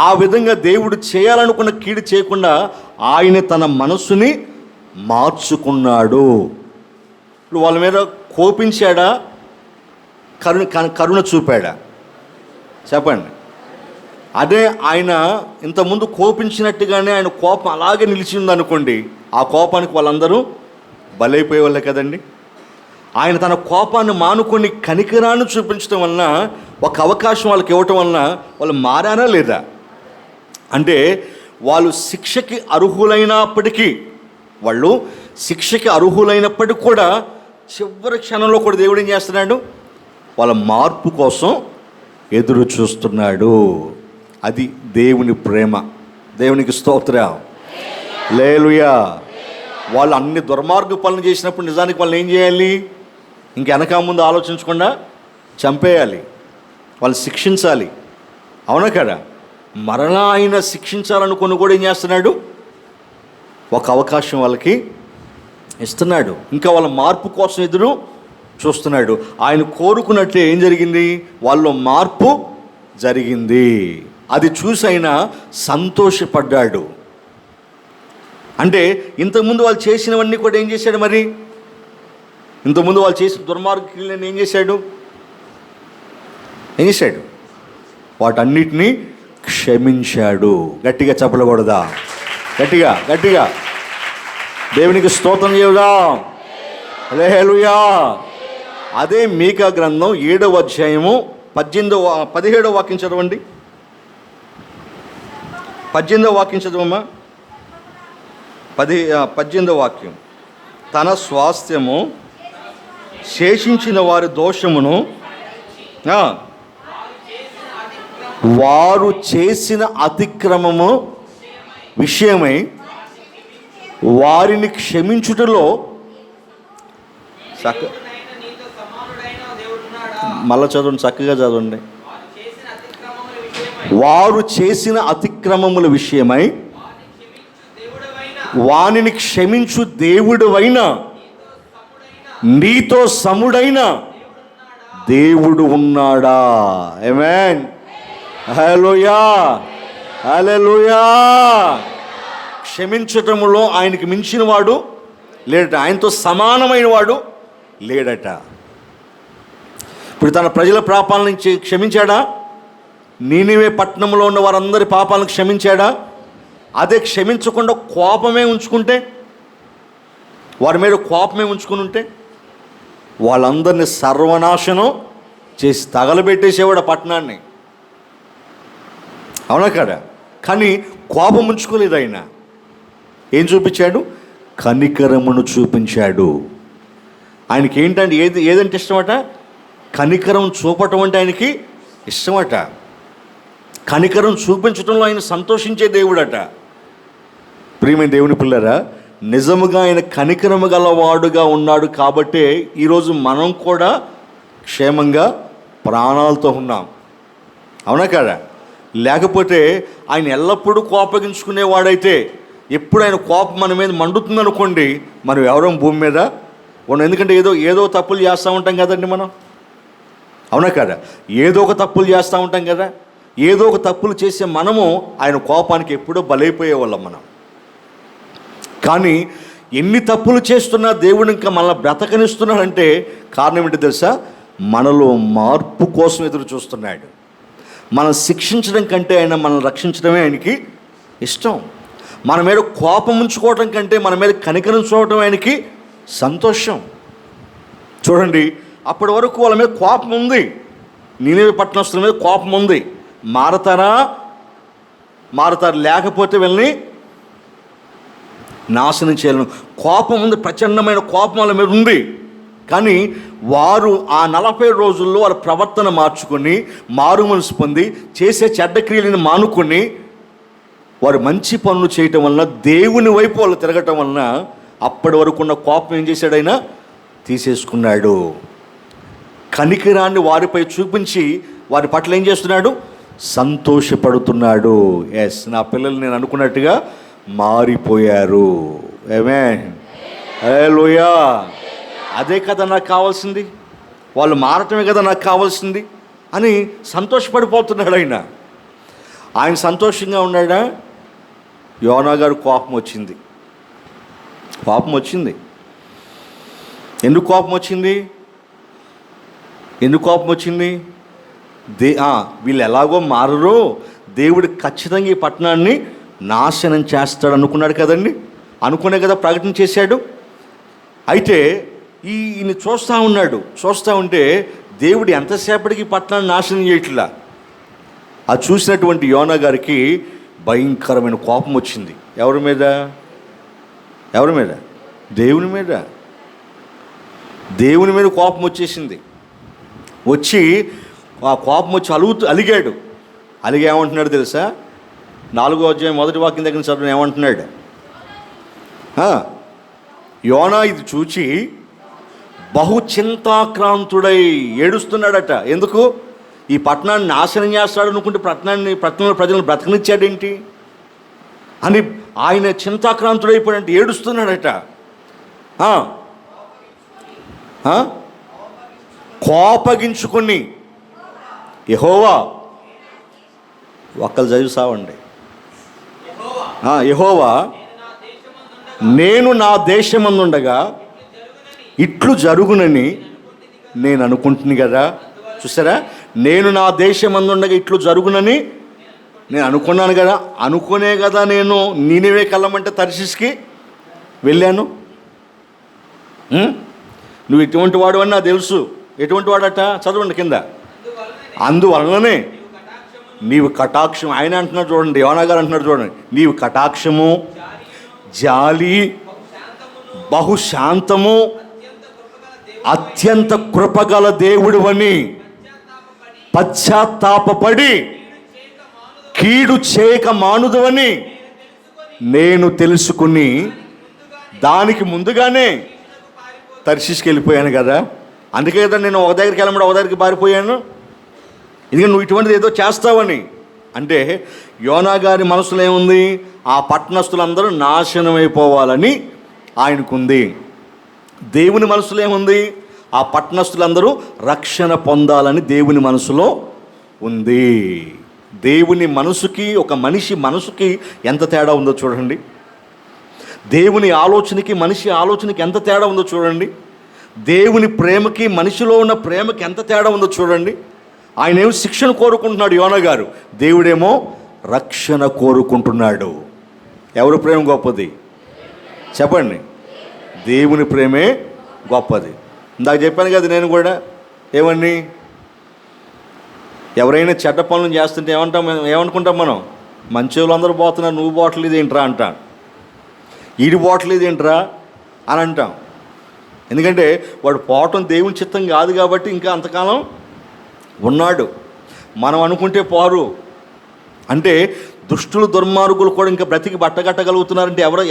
ఆ విధంగా దేవుడు చేయాలనుకున్న కీడు చేయకుండా ఆయన తన మనస్సుని మార్చుకున్నాడు. ఇప్పుడు వాళ్ళ మీద కోపించాడా, కరుణ చూపాడా? చెప్పండి. అదే ఆయన ఇంతకుముందు కోపించినట్టుగానే ఆయన కోపం అలాగే నిలిచిందనుకోండి, ఆ కోపానికి వాళ్ళందరూ బలైపోయేవాళ్ళే కదండి. ఆయన తన కోపాన్ని మానుకొని కనికరాన్ని చూపించడం వలన, ఒక అవకాశం వాళ్ళకి ఇవ్వటం వలన వాళ్ళు మారారా లేదా? అంటే వాళ్ళు శిక్షకి అర్హులైనప్పటికీ కూడా చివరి క్షణంలో కూడా దేవుడు ఏం చేస్తున్నాడు? వాళ్ళ మార్పు కోసం ఎదురు చూస్తున్నాడు. అది దేవుని ప్రేమ. దేవునికి స్తోత్రం. హల్లెలూయా. వాళ్ళు అన్ని దుర్మార్గ పనులు చేసినప్పుడు నిజానికి వాళ్ళని ఏం చేయాలి? ఇంకెనక ముందు ఆలోచించకుండా చంపేయాలి, వాళ్ళు శిక్షించాలి. అవునా కదా? మరలా ఆయన శిక్షించాలనుకుని కూడా ఏం చేస్తున్నాడు? ఒక అవకాశం వాళ్ళకి ఇస్తున్నాడు. ఇంకా వాళ్ళ మార్పు కోసం ఎదురు చూస్తున్నాడు. ఆయన కోరుకున్నట్లే ఏం జరిగింది? వాళ్ళలో మార్పు జరిగింది. అది చూసి ఆయన సంతోషపడ్డాడు. అంటే ఇంతకుముందు వాళ్ళు చేసినవన్నీ కూడా ఏం చేశాడు? మరి ఇంతకుముందు వాళ్ళు చేసిన దుర్మార్గులను ఏం చేశాడు? వాటన్నిటినీ క్షమించాడు. గట్టిగా చెప్పకూడదా? గట్టిగా దేవునికి స్తోత్రం చేద్దాం. హల్లెలూయా. అదే మీకా గ్రంథం 7వ అధ్యాయము 17వ వాక్యం చదవండి. 18వ వాక్యం చదవమ్మా. 18వ వాక్యం. తన స్వాస్థ్యము శేషించిన వారి దోషమును వారు చేసిన అతిక్రమము విషయమై వారిని క్షమించుటలో మళ్ళా చదవండి, చక్కగా చదవండి. వారు చేసిన అతిక్రమముల విషయమై వానిని క్షమించు దేవుడవైన నీతో సముడైన దేవుడు ఉన్నాడా? ఆమేన్. హల్లెలూయా. క్షమించటములో ఆయనకి మించిన వాడు లేడట, ఆయనతో సమానమైన వాడు లేడట. ఇప్పుడు తన ప్రజల పాపాల నుంచి క్షమించాడా? నీనివే పట్టణంలో ఉన్న వారందరి పాపాలను క్షమించాడా? అదే క్షమించకుండా కోపమే ఉంచుకుంటే, వారి మీద కోపమే ఉంచుకుని ఉంటే వాళ్ళందరినీ సర్వనాశనం చేసి తగలబెట్టేసేవాడు పట్టణాన్ని. అవునా కదా? కానీ కోపం ఉంచుకోలేదు. ఆయన ఏం చూపించాడు? కనికరమును చూపించాడు. ఆయనకి ఏంటంటే ఏదంటే ఇష్టమట? కనికరం చూపటం అంటే ఆయనకి ఇష్టమట. కనికరం చూపించడంలో ఆయన సంతోషించే దేవుడట. ప్రియమైన దేవుని పిల్లరా, నిజముగా ఆయన కనికరము గలవాడుగా ఉన్నాడు కాబట్టే ఈరోజు మనం కూడా క్షేమంగా ప్రాణాలతో ఉన్నాం. అవునా కదా? లేకపోతే ఆయన ఎల్లప్పుడూ కోపగించుకునేవాడైతే, ఎప్పుడు ఆయన కోపం మన మీద మండుతుందనుకోండి, మనం ఎవరం భూమి మీద ఉన్నాం. ఎందుకంటే ఏదో తప్పులు చేస్తూ ఉంటాం కదండి మనం. అవునా కదా? ఏదో ఒక తప్పులు చేస్తూ ఉంటాం కదా. ఏదో ఒక తప్పులు చేసే మనము ఆయన కోపానికి ఎప్పుడో బలైపోయేవాళ్ళం మనం. కానీ ఎన్ని తప్పులు చేస్తున్నా దేవుడు ఇంకా మనల్ని బ్రతకనిస్తున్నాడంటే కారణం ఏంటి తెలుసా? మనలో మార్పు కోసం ఎదురు చూస్తున్నాడు. మనం శిక్షించడం కంటే ఆయన మనల్ని రక్షించడమే ఆయనకి ఇష్టం. మన మీద కోపం ఉంచుకోవడం కంటే మన మీద కనికరం చూడటం ఆయనకి సంతోషం. చూడండి, అప్పటి వరకు వాళ్ళ మీద కోపం ఉంది, నీనివే పట్టణస్తుల మీద కోపం ఉంది. మారతారు, లేకపోతే వీళ్ళని నాశనం చేయాలని కోపం ఉంది. ప్రచండమైన కోపం వాళ్ళ మీద ఉంది. కానీ వారు ఆ 40 రోజుల్లో వారి ప్రవర్తన మార్చుకొని మారు మనసు పొంది చేసే చెడ్డ క్రియలను మానుకొని వారు మంచి పనులు చేయటం వలన, దేవుని వైపు వాళ్ళు తిరగటం వలన అప్పటి వరకు ఉన్న కోపం ఏం చేశాడు? ఆయన తీసేసుకున్నాడు. కనికరాన్ని వారిపై చూపించి వారి పట్ల ఏం చేస్తున్నాడు? సంతోషపడుతున్నాడు. ఎస్, నా పిల్లలు నేను అనుకున్నట్టుగా మారిపోయారు. ఆమేన్, హల్లెలూయా. అదే కదా నాకు కావాల్సింది, వాళ్ళు మారటమే కదా నాకు కావాల్సింది అని సంతోషపడిపోతున్నాడు ఆయన. ఆయన సంతోషంగా ఉన్నాడా? యోనా గారు కోపం వచ్చింది. ఎందుకు కోపం వచ్చింది? వీళ్ళు ఎలాగో మారరు, దేవుడు ఖచ్చితంగా ఈ పట్టణాన్ని నాశనం చేస్తాడు అనుకున్నాడు కదండి. అనుకునే కదా ప్రకటన చేశాడు. అయితే ఈయన చూస్తూ ఉంటే దేవుడు ఎంతసేపటికి పట్టణాన్ని నాశనం చేయట్లా. అది చూసినటువంటి యోనా గారికి భయంకరమైన కోపం వచ్చింది. ఎవరి మీద? దేవుని మీద కోపం వచ్చేసింది. ఆ కోపం వచ్చి అలిగాడు. ఏమంటున్నాడు తెలుసా? 4వ అధ్యాయం 1వ వాక్యం దగ్గర చదువు ఏమంటున్నాడు? యోనా ఇది చూచి బహు చింతాక్రాంతుడై ఏడుస్తున్నాడట. ఎందుకు? ఈ పట్టణాన్ని నాశనం చేస్తాడు అనుకుంటే పట్టణంలో ప్రజలను బ్రతకనిచ్చాడేంటి అని ఆయన చింతాక్రాంతుడైపోయాడంటే ఏడుస్తున్నాడట. కోపగించుకొని యెహోవా, ఒక్కరు చదివిసావండి. యెహోవా, నేను నా దేశమందుండగా ఇట్లు జరుగునని నేను అనుకుంటుంది కదా. చూసారా? నేను నా దేశమందుండగా ఇట్లు జరుగునని నేను అనుకున్నాను కదా. అనుకునే కదా నేను నీనివే కళ్ళమంటే తర్షీష్కి వెళ్ళాను. నువ్వు ఎటువంటి వాడు అని నాకు తెలుసు. ఎటువంటి వాడట? చదవండి కింద. అందువలననే నీవు కటాక్షం, ఆయన అంటున్నాడు చూడండి, యోనా గారు అంటున్నాడు చూడండి, నీవు కటాక్షము, జాలి, బహుశాంతము, అత్యంత కృపగల దేవుడివని పశ్చాత్తాపపడి కీడు చేయక మానుదువని నేను తెలుసుకుని దానికి ముందుగానే తర్షీష్కి వెళ్ళిపోయాను కదా. అందుకే కదా నేను ఒక దగ్గరికి వెళ్ళమంటే ఒక దగ్గరికి పారిపోయాను. ఎందుకంటే నువ్వు ఇటువంటిది ఏదో చేస్తావని. అంటే యోనా గారి మనసులో ఏముంది? ఆ పట్టణస్తులందరూ నాశనం అయిపోవాలని ఆయనకుంది. దేవుని మనసులో ఏముంది? ఆ పట్టణస్తులందరూ రక్షణ పొందాలని దేవుని మనసులో ఉంది. దేవుని మనసుకి ఒక మనిషి మనసుకి ఎంత తేడా ఉందో చూడండి. దేవుని ఆలోచనకి మనిషి ఆలోచనకి ఎంత తేడా ఉందో చూడండి. దేవుని ప్రేమకి మనిషిలో ఉన్న ప్రేమకి ఎంత తేడా ఉందో చూడండి. ఆయన ఏమో శిక్షణ కోరుకుంటున్నాడు యోనా గారు, దేవుడేమో రక్షణ కోరుకుంటున్నాడు. ఎవరి ప్రేమ గొప్పది చెప్పండి? దేవుని ప్రేమే గొప్పది. ఇందాక చెప్పాను కదా నేను కూడా. ఏమని? ఎవరైనా చెడ్డ పనులు చేస్తుంటే ఏమనుకుంటాం మనం? మంచి వాళ్ళందరూ పోతున్నారు, నువ్వు పోవట్లేదు ఏంట్రా అంటాం. ఈడి పోవట్లేదు ఏంట్రా అని అంటాం. ఎందుకంటే వాడు పోవటం దేవుని చిత్తం కాదు కాబట్టి ఇంకా అంతకాలం ఉన్నాడు. మనం అనుకుంటే పోరు. అంటే దుష్టులు దుర్మార్గులు కూడా ఇంకా బ్రతికి బట్టగట్టగలుగుతున్నారంటే ఎవరి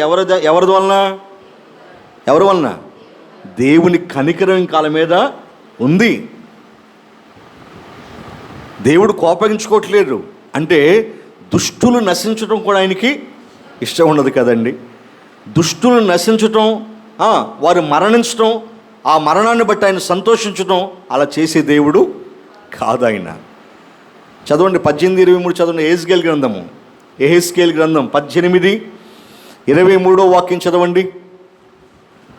వలన? దేవుని కనికరం కాల మీద ఉంది. దేవుడు కోపగించుకోవట్లేదు. అంటే దుష్టులు నశించడం కూడా ఆయనకి ఇష్టం ఉండదు కదండి. దుష్టులు నశించటం, వారు మరణించటం, ఆ మరణాన్ని బట్టి ఆయన సంతోషించటం అలా చేసే దేవుడు కాదు ఆయన. చదవండి 18:23 చదవండి. ఎహెజ్కేలు గ్రంథం 18:23 వాక్యం చదవండి.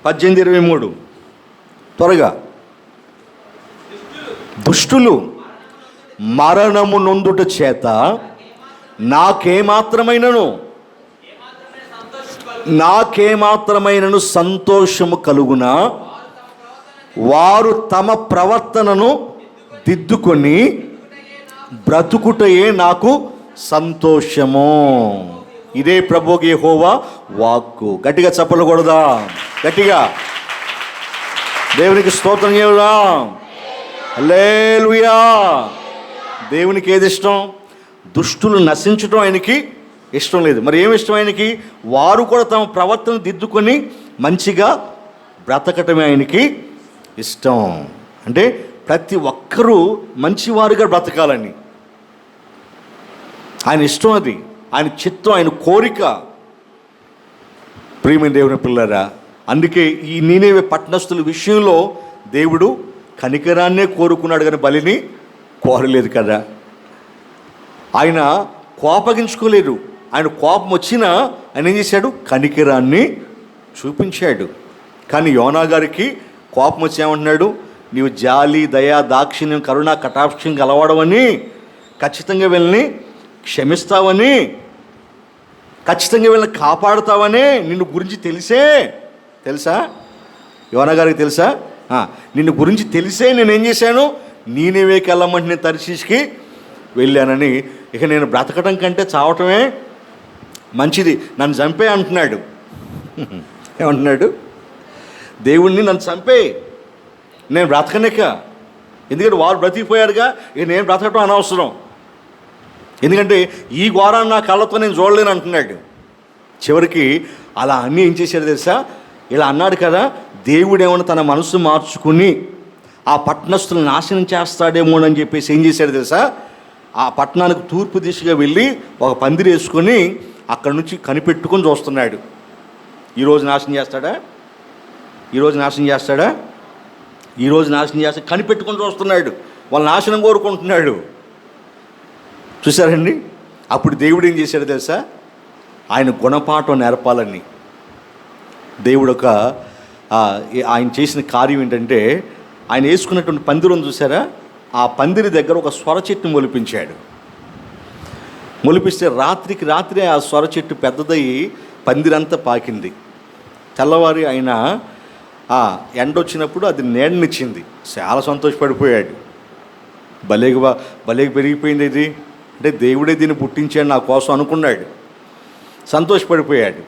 18:23 త్వరగా. దుష్టులు మరణము నొందుట చేత నాకేమాత్రమైనను సంతోషము కలుగునా, వారు తమ ప్రవర్తనను దిద్దుకొని బ్రతుకుటయే నాకు సంతోషము. ఇదే ప్రభువుకి యెహోవా వాక్కు. గట్టిగా చప్పలు కొడదా, గట్టిగా. దేవునికి స్తోత్రం చెబుదాం. హల్లెలూయా. దేవునికి ఏది ఇష్టం? దుష్టులు నశించడం ఆయనకి ఇష్టం లేదు. మరి ఏమి ఇష్టం ఆయనకి? వారు కూడా తమ ప్రవర్తన దిద్దుకొని మంచిగా బ్రతకటమే ఆయనకి ఇష్టం. అంటే ప్రతి ఒక్కరూ మంచివారుగా బ్రతకాలని ఆయన ఇష్టం, అది ఆయన చిత్తం, ఆయన కోరిక. ప్రియమైన దేవుని పిల్లరా, అందుకే ఈ నీనెవె పట్టణస్థుల విషయంలో దేవుడు కనికరాన్నే కోరుకున్నాడు కానీ బలిని కోరలేదు కదా. ఆయన కోపగించుకోలేదు. ఆయన కోపం వచ్చినా ఆయన ఏం చేశాడు? కనికరాన్ని చూపించాడు. కానీ యోనా గారికి కోపం వచ్చి ఏమంటున్నాడు? నీవు జాలి, దయ, దాక్షిణ్యం, కరుణ, కటాక్షం గలవాడవని, ఖచ్చితంగా వీళ్ళని క్షమిస్తావని, ఖచ్చితంగా వీళ్ళని కాపాడుతావని నిన్ను గురించి తెలుసా యోనా గారికి తెలుసా? నిన్ను గురించి తెలిసే నేనేం చేశాను? నీనెవేకి వెళ్ళమంటే నేను తర్షీష్కి వెళ్ళానని. ఇక నేను బ్రతకడం కంటే చావటమే మంచిది, నన్ను చంపే అంటున్నాడు. ఏమంటున్నాడు? దేవుణ్ణి నన్ను చంపే, నేను బ్రతకనిక. ఎందుకంటే వారు బ్రతికిపోయారుగా, ఇక నేను బ్రతకటం అనవసరం. ఎందుకంటే ఈ ఘోరాన్ని నా కళ్ళతో నేను చూడలేను అంటున్నాడు. చివరికి అలా అన్నీ ఏం చేశాడు తెలుసా? ఇలా అన్నాడు కదా, దేవుడు ఏమన్నా తన మనసు మార్చుకుని ఆ పట్టణస్థులను నాశనం చేస్తాడేమో అని చెప్పేసి ఏం చేశాడు తెలుసా? ఆ పట్టణానికి తూర్పు దిశగా వెళ్ళి ఒక పందిరి వేసుకొని అక్కడి నుంచి కనిపెట్టుకొని చూస్తున్నాడు. ఈరోజు నాశనం చేస్తాడా? ఈరోజు నాశనం చేస్తాడా? ఈరోజు నాశనం చేస్తా కనిపెట్టుకొని చూస్తున్నాడు. వాళ్ళ నాశనం కోరుకుంటున్నాడు. చూసారండి? అప్పుడు దేవుడు ఏం చేశాడు తెలుసా? ఆయన గుణపాఠం నేర్పాలని దేవుడు ఆయన చేసిన కార్యం ఏంటంటే, ఆయన వేసుకున్నటువంటి పందిరం చూసారా? ఆ పందిరి దగ్గర ఒక సొర చెట్టు మొలిపించాడు. మొలిపిస్తే రాత్రికి రాత్రి ఆ సొర చెట్టు పెద్దదయ్యి పందిరంతా పాకింది. తెల్లవారి ఆయన ఎండ వచ్చినప్పుడు అది నీడనిచ్చింది. చాలా సంతోషపడిపోయాడు. భలేగా పెరిగిపోయింది ఇది, అంటే దేవుడే దీన్ని పుట్టించాడు నా కోసం అనుకున్నాడు. సంతోషపడిపోయాడు.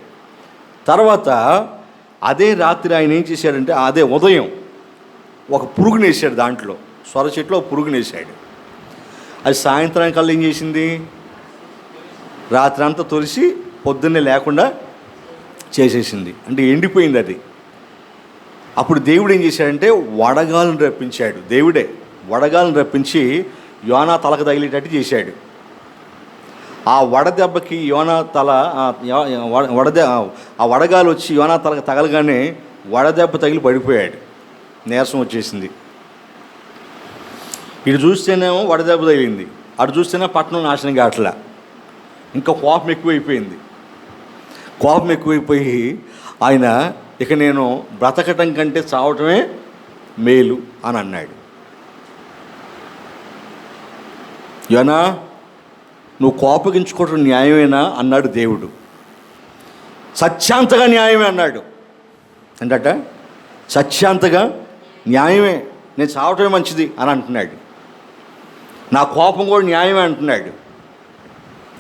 తర్వాత అదే రాత్రి ఆయన ఏం చేశాడంటే, అదే ఉదయం ఒక పురుగునేసాడు. దాంట్లో సొర చెట్లో ఒక పురుగునేసాడు. అది సాయంత్రానికల్లా ఏం చేసింది? రాత్రి అంతా తొలిసి పొద్దున్నే లేకుండా చేసేసింది. అంటే ఎండిపోయింది అది. అప్పుడు దేవుడు ఏం చేశాడంటే వడగాలను రప్పించాడు. దేవుడే వడగాలను రప్పించి యోనా తలకు తగిలేటట్టు చేశాడు. ఆ వడదెబ్బకి యోనా తల ఆ వడగాలు వచ్చి యోనా తలకు తగలగానే వడదెబ్బ తగిలి పడిపోయాడు. నీరసం వచ్చేసింది. ఇటు చూస్తేనేమో వడదెబ్బ తగిలింది, అటు చూస్తేనే పట్టణం నాశనం కావట్లా. ఇంకా కోపం ఎక్కువైపోయింది. కోపం ఎక్కువైపోయి ఆయన ఇక నేను బ్రతకటం కంటే చావటమే మేలు అని అన్నాడు. యోనా, నువ్వు కోపగించుకోవటం న్యాయమేనా అన్నాడు దేవుడు. సత్యాంతగా న్యాయమే అన్నాడు. ఏంటట? సత్యాంతగా న్యాయమే, నేను చావటమే మంచిది అని అంటున్నాడు. నా కోపం కూడా న్యాయమే అంటున్నాడు.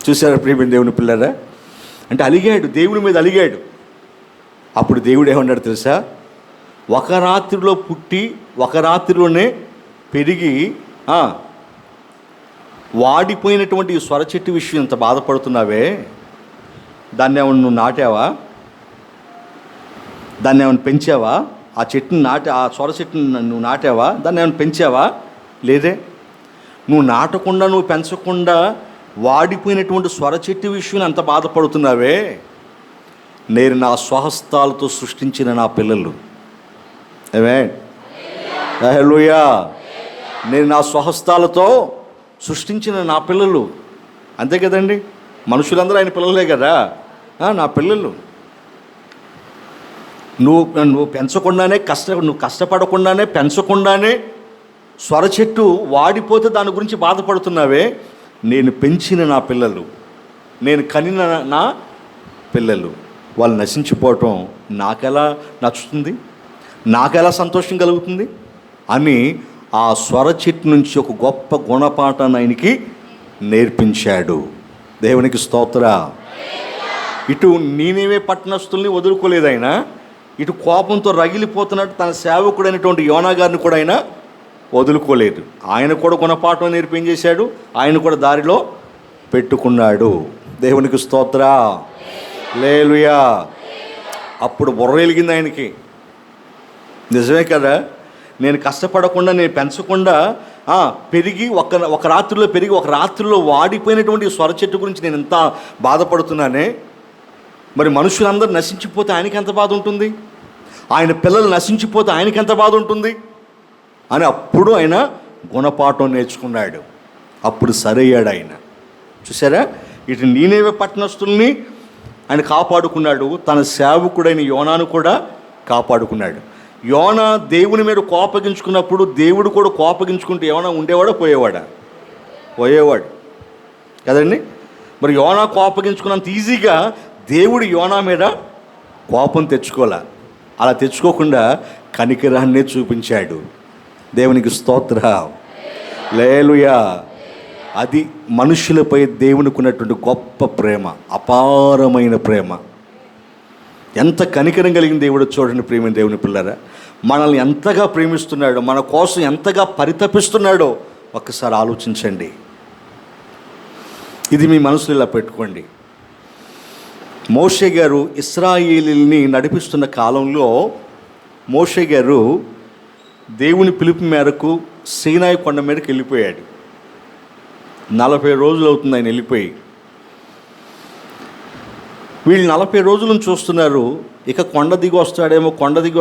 చూసారా ప్రియమైన దేవుని పిల్లరా? అంటే అలిగాడు, దేవుడి మీద అలిగాడు. అప్పుడు దేవుడు ఏమన్నాడు తెలుసా? ఒక రాత్రిలో పుట్టి ఒక రాత్రిలోనే పెరిగి వాడిపోయినటువంటి ఈ సొర చెట్టు విషయం ఇంత బాధపడుతున్నావే, దాన్ని ఏమన్నా నువ్వు నాటావా? దాన్ని ఏమైనా పెంచావా? ఆ చెట్టుని ఆ సొర చెట్టుని నువ్వు నాటావా? దాన్ని ఏమైనా పెంచావా? లేదే. నువ్వు నాటకుండా, నువ్వు పెంచకుండా వాడిపోయినటువంటి స్వర చెట్టు విషయం అంత బాధపడుతున్నావే. నేను నా స్వహస్తాలతో సృష్టించిన నా పిల్లలు, హల్లెలూయా, నేను నా స్వహస్తాలతో సృష్టించిన నా పిల్లలు. అంతే కదండి, మనుషులందరూ ఆయన పిల్లలే కదా. నా పిల్లలు. నువ్వు పెంచకుండానే నువ్వు కష్టపడకుండానే పెంచకుండానే స్వర చెట్టు వాడిపోతే దాని గురించి బాధపడుతున్నావే. నేను పెంచిన నా పిల్లలు, నేను కనిన నా పిల్లలు, వాళ్ళు నశించిపోవటం నాకెలా నచ్చుతుంది, నాకెలా సంతోషం కలుగుతుంది అని ఆ స్వర చెట్టు నుంచి ఒక గొప్ప గుణపాఠాన్ని ఆయనకి నేర్పించాడు. దేవునికి స్తోత్ర. ఇటు నీనెవె పట్టణస్థుల్ని వదులుకోలేదు ఆయన, ఇటు కోపంతో రగిలిపోతున్నట్టు తన సేవకుడైనటువంటి యోనా గారిని కూడా ఆయన వదులుకోలేదు. ఆయన కూడా గుణపాఠం నేర్పి ఏం చేశాడు, ఆయన కూడా దారిలో పెట్టుకున్నాడు. దేవునికి స్తోత్ర, హల్లెలూయా. అప్పుడు బుర్ర వెలిగింది ఆయనకి. నిజమే కదా, నేను కష్టపడకుండా, నేను పెంచకుండా పెరిగి ఒక రాత్రిలో పెరిగి ఒక రాత్రిలో వాడిపోయినటువంటి స్వర చెట్టు గురించి నేను ఎంత బాధపడుతున్నానే, మరి మనుషులందరూ నశించిపోతే ఆయనకి ఎంత బాధ ఉంటుంది, ఆయన పిల్లలు నశించిపోతే ఆయనకి ఎంత బాధ ఉంటుంది అని అప్పుడు ఆయన గుణపాఠం నేర్చుకున్నాడు. అప్పుడు సరయ్యాడు ఆయన. చూసారా, ఇటు నీనేవే పట్టణస్తుల్ని ఆయన కాపాడుకున్నాడు, తన సేవకుడైన యోనాను కూడా కాపాడుకున్నాడు. యోనా దేవుని మీద కోపగించుకున్నప్పుడు దేవుడు కూడా కోపగించుకుంటే యోనా ఉండేవాడా పోయేవాడా? పోయేవాడు కదండి. మరి యోనా కోపగించుకున్నంత ఈజీగా దేవుడు యోనా మీద కోపం తెచ్చుకోలే. అలా తెచ్చుకోకుండా కనికరాన్నే చూపించాడు. దేవునికి స్తోత్ర, హల్లెలూయా. అది మనుషులపై దేవునికి ఉన్నటువంటి గొప్ప ప్రేమ, అపారమైన ప్రేమ. ఎంత కనికరం కలిగిన దేవుడు చూడండి. ప్రేమైన దేవుని పిల్లరా, మనల్ని ఎంతగా ప్రేమిస్తున్నాడో, మన కోసం ఎంతగా పరితపిస్తున్నాడో ఒక్కసారి ఆలోచించండి. ఇది మీ మనసులో ఇలా పెట్టుకోండి. మోషే గారు ఇశ్రాయేలీయుల్ని నడిపిస్తున్న కాలంలో మోషే గారు దేవుని పిలుపు మేరకు సీనాయి కొండ మీదకి వెళ్ళిపోయాడు. 40 రోజులు అవుతుంది ఆయన వెళ్ళిపోయి. వీళ్ళు 40 రోజులను చూస్తున్నారు. ఇక కొండ దిగి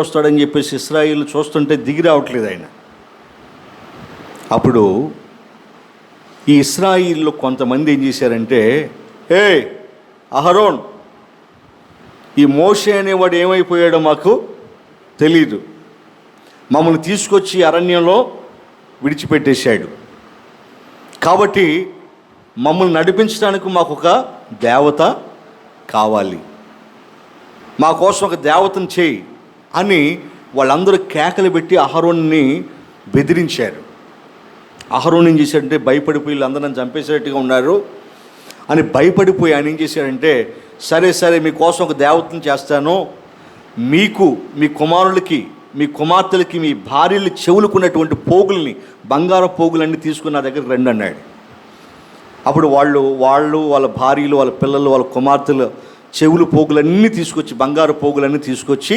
వస్తాడని చెప్పేసి ఇశ్రాయేలు చూస్తుంటే దిగి రావట్లేదు ఆయన. అప్పుడు ఈ ఇశ్రాయేల్లో కొంతమంది ఏం చేశారంటే, అహరోన్, ఈ మోషే అనేవాడు ఏమైపోయాడో మాకు తెలీదు, మమ్మల్ని తీసుకొచ్చి అరణ్యంలో విడిచిపెట్టేశాడు, కాబట్టి మమ్మల్ని నడిపించడానికి మాకు ఒక దేవత కావాలి, మా కోసం ఒక దేవతను చేయి అని వాళ్ళందరూ కేకలు పెట్టి అహరోన్ని బెదిరించారు. అహరోన్ ఏం చేశాడంటే భయపడిపోయి వీళ్ళందరూ నన్ను చంపేసేటట్టుగా ఉన్నారు అని భయపడిపోయి ఆయన ఏం చేశాడంటే, సరే మీకోసం ఒక దేవతను చేస్తాను, మీకు, మీ కుమారులకి, మీ కుమార్తెలకి, మీ భార్యలు చెవులుకున్నటువంటి పోగుల్ని, బంగారు పోగులన్నీ తీసుకుని నా దగ్గరికి రండి అన్నాడు. అప్పుడు వాళ్ళు వాళ్ళ భార్యలు, వాళ్ళ పిల్లలు, వాళ్ళ కుమార్తెలు చెవులు పోగులన్నీ తీసుకొచ్చి, బంగారు పోగులన్నీ తీసుకొచ్చి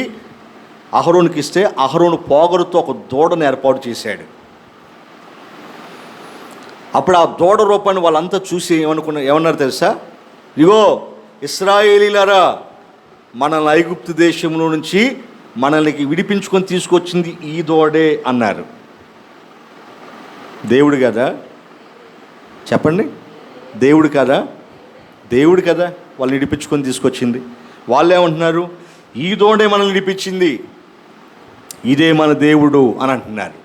అహరోనుకి ఇస్తే అహరోను పోగరుతో ఒక దూడను ఏర్పాటు చేశాడు. అప్పుడు ఆ దూడ రూపాన్ని వాళ్ళంతా చూసి ఏమన్నారు తెలుసా? ఇగో ఇశ్రాయేలీయులారా, మనల్ని ఐగుప్తు దేశంలో నుంచి మనల్ని విడిపించుకొని తీసుకొచ్చింది ఈ దూడే అన్నారు. దేవుడు కదా చెప్పండి, దేవుడు కదా వాళ్ళు విడిపించుకొని తీసుకొచ్చింది. వాళ్ళు ఏమంటున్నారు? ఈ దూడే మనల్ని విడిపించింది, ఇదే మన దేవుడు అని అంటున్నారు.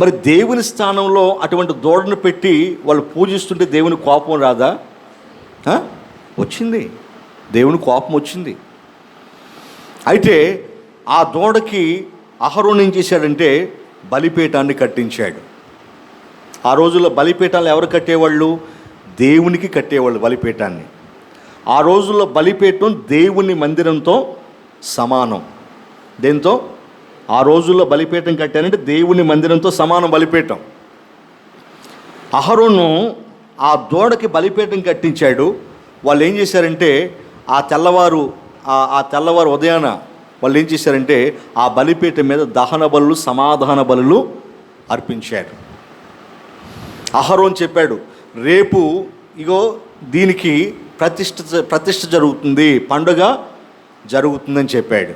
మరి దేవుని స్థానంలో అటువంటి దూడను పెట్టి వాళ్ళు పూజిస్తుంటే దేవుని కోపం రాదా? వచ్చింది, దేవుని కోపం వచ్చింది. అయితే ఆ దూడకి అహరోను ఏం చేశాడంటే బలిపీఠాన్ని కట్టించాడు. ఆ రోజుల్లో బలిపీఠాలు ఎవరు కట్టేవాళ్ళు? దేవునికి కట్టేవాళ్ళు బలిపీఠాన్ని. ఆ రోజుల్లో బలిపీఠం దేవుని మందిరంతో సమానం. దేంతో? ఆ రోజుల్లో బలిపీఠం కట్టారంటే దేవుని మందిరంతో సమానం బలిపీఠం. అహరోను ఆ దూడకి బలిపీఠం కట్టించాడు. వాళ్ళు ఏం చేశారంటే ఆ తెల్లవారు ఉదయాన వాళ్ళు ఏం చేశారంటే ఆ బలిపీఠం మీద దహన బలులు, సమాధాన బలులు అర్పించారు. అహరోను చెప్పాడు, రేపు ఇగో దీనికి ప్రతిష్ఠ జరుగుతుంది, పండుగ జరుగుతుందని చెప్పాడు.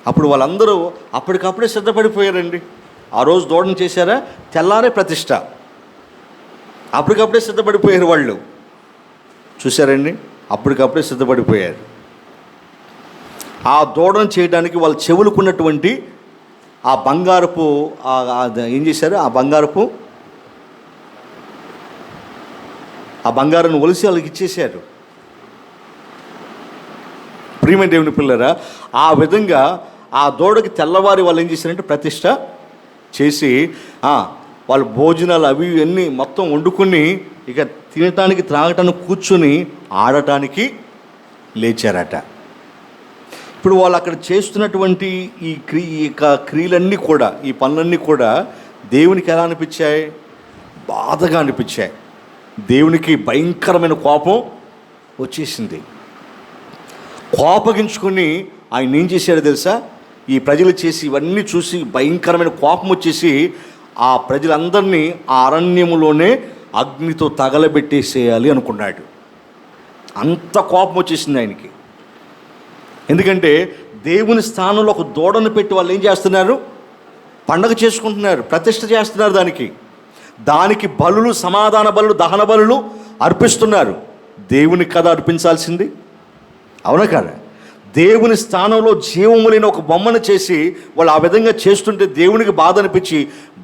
అప్పుడు వాళ్ళందరూ అప్పటికప్పుడే సిద్ధపడిపోయారండి. ఆ రోజు దూడను చేశారా, తెల్లారే ప్రతిష్ట, అప్పటికప్పుడే సిద్ధపడిపోయారు వాళ్ళు. చూశారండి, అప్పటికప్పుడే సిద్ధపడిపోయారు. ఆ దూడను చేయడానికి వాళ్ళు చెవులుకున్నటువంటి ఆ బంగారపు ఏం చేశారు, ఆ బంగారాన్ని ఒలిసి వాళ్ళకి ఇచ్చేశారు. ప్రియమైన దేవుని పిల్లరా, ఆ విధంగా ఆ దూడకి తెల్లవారి వాళ్ళు ఏం చేశారంటే ప్రతిష్ట చేసి వాళ్ళు భోజనాలు అవి అన్నీ మొత్తం వండుకొని ఇక తినటానికి, త్రాగటానికి, కూర్చొని ఆడటానికి లేచారట. ఇప్పుడు వాళ్ళు అక్కడ చేస్తున్నటువంటి ఈ క్రియలన్నీ కూడా, ఈ పనులన్నీ కూడా దేవునికి ఎలా అనిపించాయి? బాధగా అనిపించాయి. దేవునికి భయంకరమైన కోపం వచ్చేసింది. కోపగించుకొని ఆయన ఏం చేశాడో తెలుసా? ఈ ప్రజలు చేసి ఇవన్నీ చూసి భయంకరమైన కోపం వచ్చేసి ఆ ప్రజలందరినీ ఆ అరణ్యములోనే అగ్నితో తగలబెట్టేసేయాలి అనుకున్నాడు. అంత కోపం వచ్చేసింది ఆయనకి. ఎందుకంటే దేవుని స్థానంలో ఒక దూడను పెట్టి వాళ్ళు ఏం చేస్తున్నారు? పండగ చేసుకుంటున్నారు, ప్రతిష్ఠ చేస్తున్నారు. దానికి బలులు, సమాధాన బలులు, దహన బలులు అర్పిస్తున్నారు. దేవునికి కదా అర్పించాల్సింది, అవునా కదా? దేవుని స్థానంలో జీవము లేని ఒక బొమ్మను చేసి వాళ్ళు ఆ విధంగా చేస్తుంటే దేవునికి బాధ అనిపించి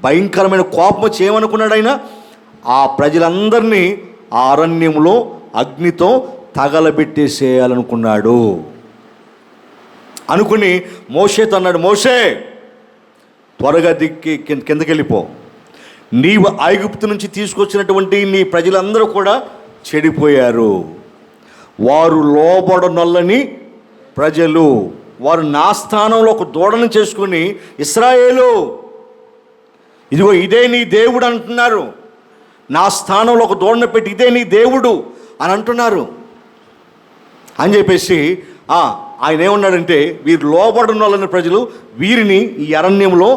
భయంకరమైన కోపం వచ్చి ఏమనుకున్నాడు ఆయన? ఆ ప్రజలందరినీ ఆ అరణ్యంలో అగ్నితో తగలబెట్టేసేయాలనుకున్నాడు. అనుకుని మోషేతో అన్నాడు, మోషే త్వరగా కిందకి వెళ్ళిపో. నీవు ఐగుప్తు నుంచి తీసుకొచ్చినటువంటి నీ ప్రజలందరూ కూడా చెడిపోయారు. వారు లోబడనొల్లని ప్రజలు. వారు నా స్థానంలో ఒక దూడను చేసుకుని ఇశ్రాయేలు, ఇదిగో ఇదే నీ దేవుడు అంటున్నారు. నా స్థానంలో ఒక దూడను పెట్టి ఇదే నీ దేవుడు అని అంటున్నారు అని చెప్పేసి ఆయన ఏమన్నాడంటే, వీరు లోబడనొల్లని ప్రజలు, వీరిని ఈ అరణ్యంలో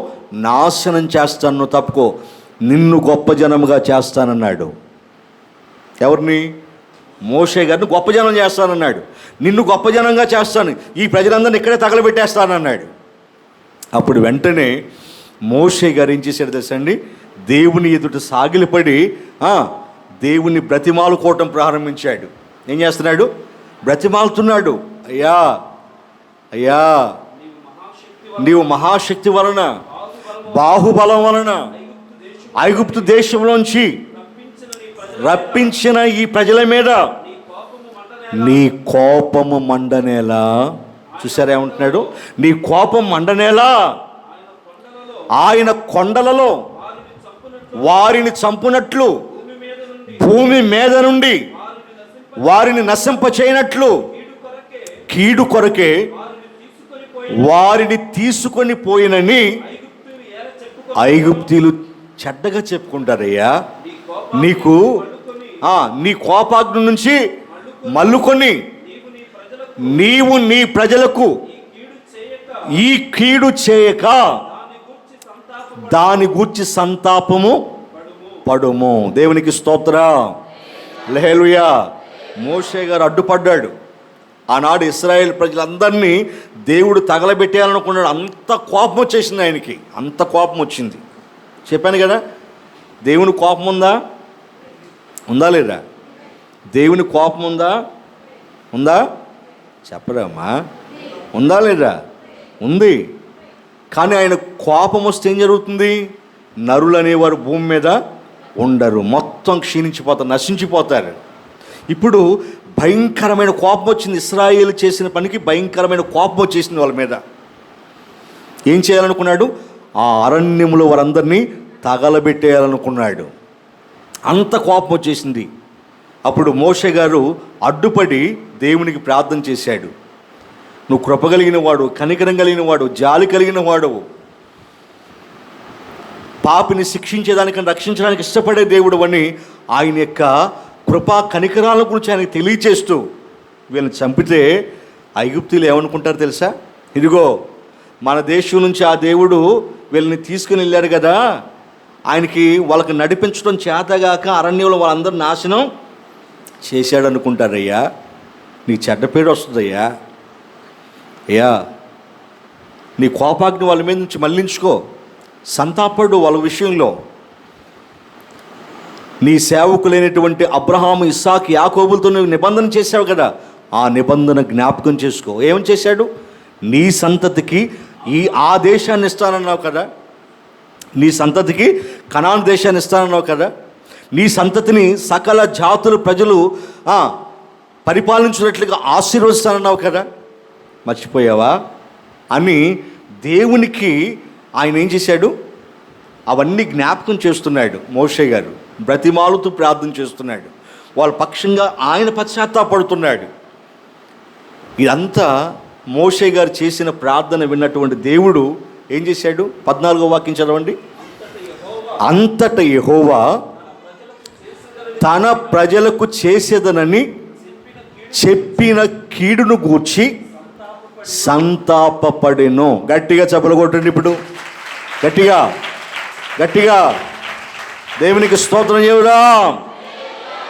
నాశనం చేస్తాను, తప్పుకో, నిన్ను గొప్ప జనముగా చేస్తానన్నాడు. ఎవరిని? మోషే గారిని గొప్ప జనం చేస్తానన్నాడు. నిన్ను గొప్ప జనంగా చేస్తాను, ఈ ప్రజలందరినీ ఇక్కడే తగలబెట్టేస్తానన్నాడు. అప్పుడు వెంటనే మోషే గారు ఏం చేశాడు తెలుసండి? దేవుని ఎదుట సాగిలపడి దేవుని బ్రతిమాలుకోవటం ప్రారంభించాడు. ఏం చేస్తున్నాడు? బ్రతిమాలుతున్నాడు. అయ్యా అయ్యా, నీవు మహాశక్తి వలన, బాహుబలం వలన ఐగుప్తు దేశంలోంచి రప్పించిన ఈ ప్రజల మీద నీ కోపము మండనేలా. చూసారా ఏమంటున్నాడు? నీ కోపం మండనేలా ఆయన కొండలలో వారిని చంపునట్లు, భూమి మీద నుండి వారిని నశింపచేయనట్లు, కీడు కొరకే వారిని తీసుకొని పోయినని ఐగుప్తీయులు చెడ్డగా చెప్పుకుంటారయ్యా. నీకు నీ కోపాగ్ని నుంచి మల్లుకొని నీవు నీ ప్రజలకు ఈ కీడు చేయక దాని గూర్చి సంతాపము పడుము. దేవునికి స్తోత్రం, హల్లెలూయా. మోషే గారు అడ్డుపడ్డాడు. ఆనాడు ఇశ్రాయేల్ ప్రజలందరినీ దేవుడు తగలబెట్టేయాలనుకున్నాడు. అంత కోపం వచ్చేసింది ఆయనకి, అంత కోపం వచ్చింది. చెప్పాను కదా, దేవుని కోపం ఉందా? ఉందా లేదా? దేవుని కోపం ఉందా? ఉందా? చెప్పరామా? ఉందా లేదా? ఉంది. కానీ ఆయన కోపం వస్తే ఏం జరుగుతుంది? నరులు అనేవారు భూమి మీద ఉండరు, మొత్తం క్షీణించిపోతారు, నశించిపోతారు. ఇప్పుడు భయంకరమైన కోపం వచ్చింది. ఇశ్రాయేలు చేసిన పనికి భయంకరమైన కోపం వచ్చేసింది వాళ్ళ మీద. ఏం చేయాలనుకున్నాడు? ఆ అరణ్యంలో వారందరినీ తగలబెట్టేయాలనుకున్నాడు. అంత కోపం వచ్చేసింది. అప్పుడు మోషే గారు అడ్డుపడి దేవునికి ప్రార్థన చేశాడు. నువ్వు కృప కలిగిన వాడు, కనికరం కలిగిన వాడు, జాలి కలిగిన వాడు, పాపిని శిక్షించేదానికని రక్షించడానికి ఇష్టపడే దేవుడు అని ఆయన యొక్క కృపా కనికరాల గురించి ఆయనకు తెలియచేస్తూ, వీళ్ళని చంపితే ఐగుప్తీయులు ఏమనుకుంటారు తెలుసా? ఇదిగో మన దేశం నుంచి ఆ దేవుడు వీళ్ళని తీసుకుని వెళ్ళాడు కదా, ఆయనకి వాళ్ళకి నడిపించడం చేతగాక అరణ్యంలో వాళ్ళందరూ నాశనం చేశాడు అనుకుంటారయ్యా. నీ చెడ్డ పేరు వస్తుందయ్యా. అయ్యా, నీ కోపాగ్ని వాళ్ళ మీద నుంచి మళ్ళించుకో, సంతాపడు వాళ్ళ విషయంలో. నీ సేవకులైనటువంటి అబ్రహాము, ఇస్సాకు, యాకోబులతో నువ్వు నిబంధన చేశావు కదా, ఆ నిబంధన జ్ఞాపకం చేసుకో. ఏం చేశాడు? నీ సంతతికి ఆ దేశాన్ని ఇస్తానన్నావు కదా, నీ సంతతికి కనాను దేశాన్ని ఇస్తానన్నావు కదా, నీ సంతతిని సకల జాతుల ప్రజలు పరిపాలించినట్లుగా ఆశీర్వదిస్తానన్నావు కదా, మర్చిపోయావా అని దేవునికి ఆయన ఏం చేశాడు? అవన్నీ జ్ఞాపకం చేస్తున్నాడు. మోషే గారు బ్రతిమాలుతూ ప్రార్థన చేస్తున్నాడు. వాళ్ళ పక్షంగా ఆయన పశ్చాత్తాపడుతున్నాడు. ఇదంతా మోషే గారు చేసిన ప్రార్థన విన్నటువంటి దేవుడు ఏం చేశాడు? 14వ వాక్యం చదవండి. అంతట యెహోవా తన ప్రజలకు చేసేదనని చెప్పిన కీడును గూర్చి సంతాపపడెను. గట్టిగా చప్పలు కొట్టండి. ఇప్పుడు గట్టిగా గట్టిగా దేవునికి స్తోత్రం చెబుదాం.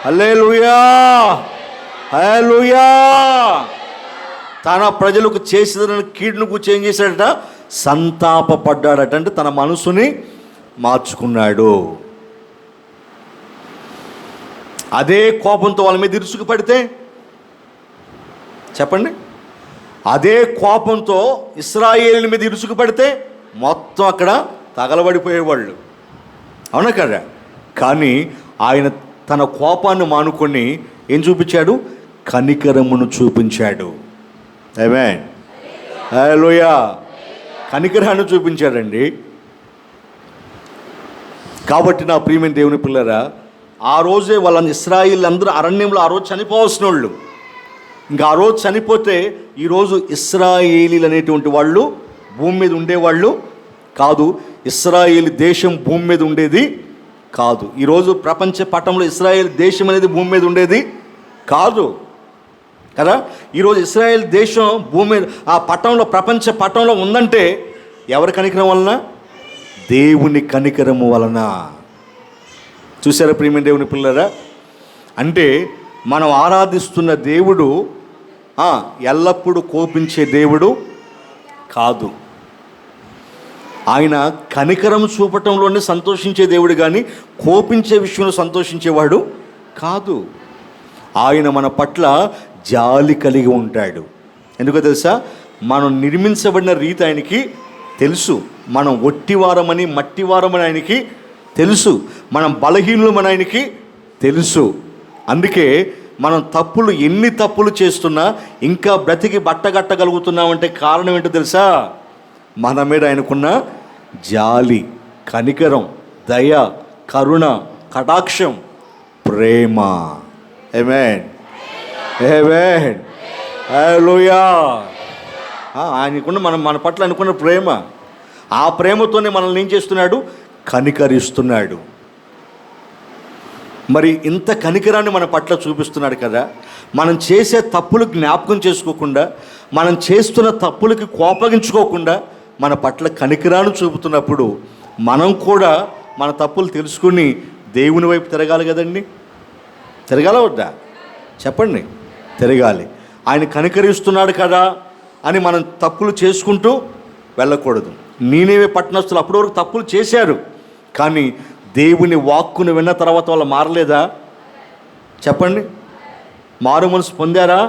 హల్లెలూయా, హల్లెలూయా. తన ప్రజలకు చేసేదనని కీడును గూర్చి ఏం చేశాడట? సంతాపపడ్డాడట. అంటే తన మనసుని మార్చుకున్నాడు. అదే కోపంతో వాళ్ళ మీద ఇరుసుకుపడితే చెప్పండి, అదే కోపంతో ఇశ్రాయేలు మీద ఇరుసుకుపడితే మొత్తం అక్కడ తగలబడిపోయేవాళ్ళు, అవునా కదా? కానీ ఆయన తన కోపాన్ని మానుకొని ఏం చూపించాడు? కనికరమును చూపించాడు. ఆమేన్, హల్లెలూయా. కనికరాన్ని చూపించాడండి. కాబట్టి నా ప్రియమైన దేవుని పిల్లరా, ఆ రోజే వాళ్ళని ఇశ్రాయేలు అందరూ అరణ్యంలో ఆ రోజు చనిపోవాల్సిన వాళ్ళు. ఇంకా ఆ రోజు చనిపోతే ఈరోజు ఇశ్రాయేలీలు అనేటువంటి వాళ్ళు భూమి మీద ఉండేవాళ్ళు కాదు. ఇశ్రాయేలు దేశం భూమి మీద ఉండేది కాదు. ఈరోజు ప్రపంచ పటంలో ఇశ్రాయేల్ దేశం అనేది భూమి మీద ఉండేది కాదు కదా. ఈరోజు ఇశ్రాయేల్ దేశం భూమి మీద ఆ పటంలో, ప్రపంచ పటంలో ఉందంటే ఎవరి కనికరం వలన? దేవుని కనికరము వలన. చూసారా ప్రియమైన దేవుని పిల్లరా? అంటే మనం ఆరాధిస్తున్న దేవుడు ఎల్లప్పుడూ కోపించే దేవుడు కాదు. ఆయన కనికరం చూపటంలోనే సంతోషించే దేవుడు, కానీ కోపించే విషయంలో సంతోషించేవాడు కాదు. ఆయన మన పట్ల జాలి కలిగి ఉంటాడు. ఎందుకో తెలుసా? మనం నిర్మించబడిన రీతి ఆయనకి తెలుసు. మనం ఒట్టివారమని, మట్టివారమని ఆయనకి తెలుసు. మనం బలహీనులమని ఆయనకి తెలుసు. అందుకే మనం తప్పులు, ఎన్ని తప్పులు చేస్తున్నా ఇంకా బ్రతికి బట్టగట్టగలుగుతున్నామంటే కారణం ఏంటో తెలుసా? మన మీద ఆయనకున్న జాలి, కనికరం, దయ, కరుణ, కటాక్షం, ప్రేమ. ఆమేన్, ఆమేన్, హల్లెలూయా. ఆయనకున్న మన పట్ల అనుకున్న ప్రేమ, ఆ ప్రేమతోనే మనల్ని ఏం చేస్తున్నాడు? కనికరిస్తున్నాడు. మరి ఇంత కనికరాన్ని మన పట్ల చూపిస్తున్నాడు కదా. మనం చేసే తప్పులు జ్ఞాపకం చేసుకోకుండా, మనం చేస్తున్న తప్పులకి కోపగించుకోకుండా మన పట్ల కనికరాన్ని చూపుతున్నప్పుడు మనం కూడా మన తప్పులు తెలుసుకుని దేవుని వైపు తిరగాలి కదండి. తిరగాల వద్దా? చెప్పండి, తిరగాలి. ఆయన కనికరిస్తున్నాడు కదా అని మనం తప్పులు చేసుకుంటూ వెళ్ళకూడదు. నీనేవే పట్టణస్తులు అప్పటి వరకు తప్పులు చేశారు, కానీ దేవుని వాక్కును విన్న తర్వాత వాళ్ళు మారలేదా? చెప్పండి, మారు మనసు పొందారా?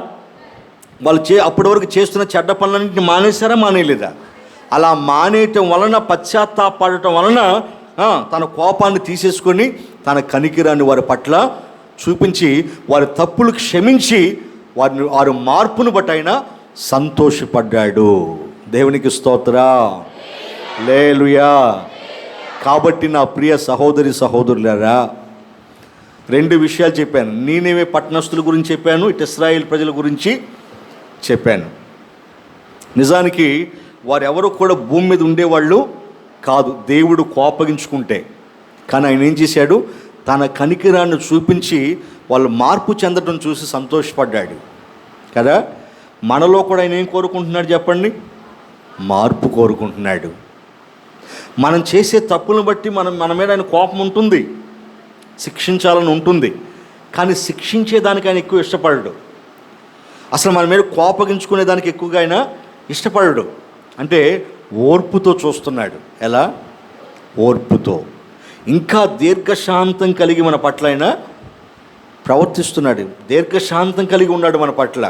వాళ్ళు అప్పటి వరకు చేస్తున్న చెడ్డ పనులన్నింటినీ మానేశారా? మానేయలేదా? అలా మానేయటం వలన, పశ్చాత్తాపడటం వలన తన కోపాన్ని తీసేసుకొని తన కనికిరాన్ని వారి పట్ల చూపించి వారి తప్పులు క్షమించి వారి మార్పును బట్టి ఆయన సంతోషపడ్డాడు. దేవునికి స్తోత్రం, హల్లెలూయా. కాబట్టి నా ప్రియ సహోదరి సహోదరులారా, రెండు విషయాలు చెప్పాను. నీనేవే పట్టణస్తుల గురించి చెప్పాను, ఇటు ఇశ్రాయేల్ ప్రజల గురించి చెప్పాను. నిజానికి వారెవరు కూడా భూమి మీద ఉండేవాళ్ళు కాదు దేవుడు కోపగించుకుంటే. కానీ ఆయన ఏం చేశాడు? తన కనికిరాన్ని చూపించి వాళ్ళు మార్పు చెందడం చూసి సంతోషపడ్డాడు కదా. మనలో కూడా ఆయన ఏం కోరుకుంటున్నాడు చెప్పండి? మార్పు కోరుకుంటున్నాడు. మనం చేసే తప్పులను బట్టి మన మీద ఆయన కోపం ఉంటుంది, శిక్షించాలని ఉంటుంది. కానీ శిక్షించేదానికి ఆయన ఎక్కువ ఇష్టపడడు. అసలు మన మీద కోపగించుకునే దానికి ఎక్కువగా ఆయన ఇష్టపడడు. అంటే ఓర్పుతో చూస్తున్నాడు. ఎలా? ఓర్పుతో. ఇంకా దీర్ఘశాంతం కలిగి మన పట్ల ఆయన ప్రవర్తిస్తున్నాడు. దీర్ఘశాంతం కలిగి ఉన్నాడు మన పట్ల.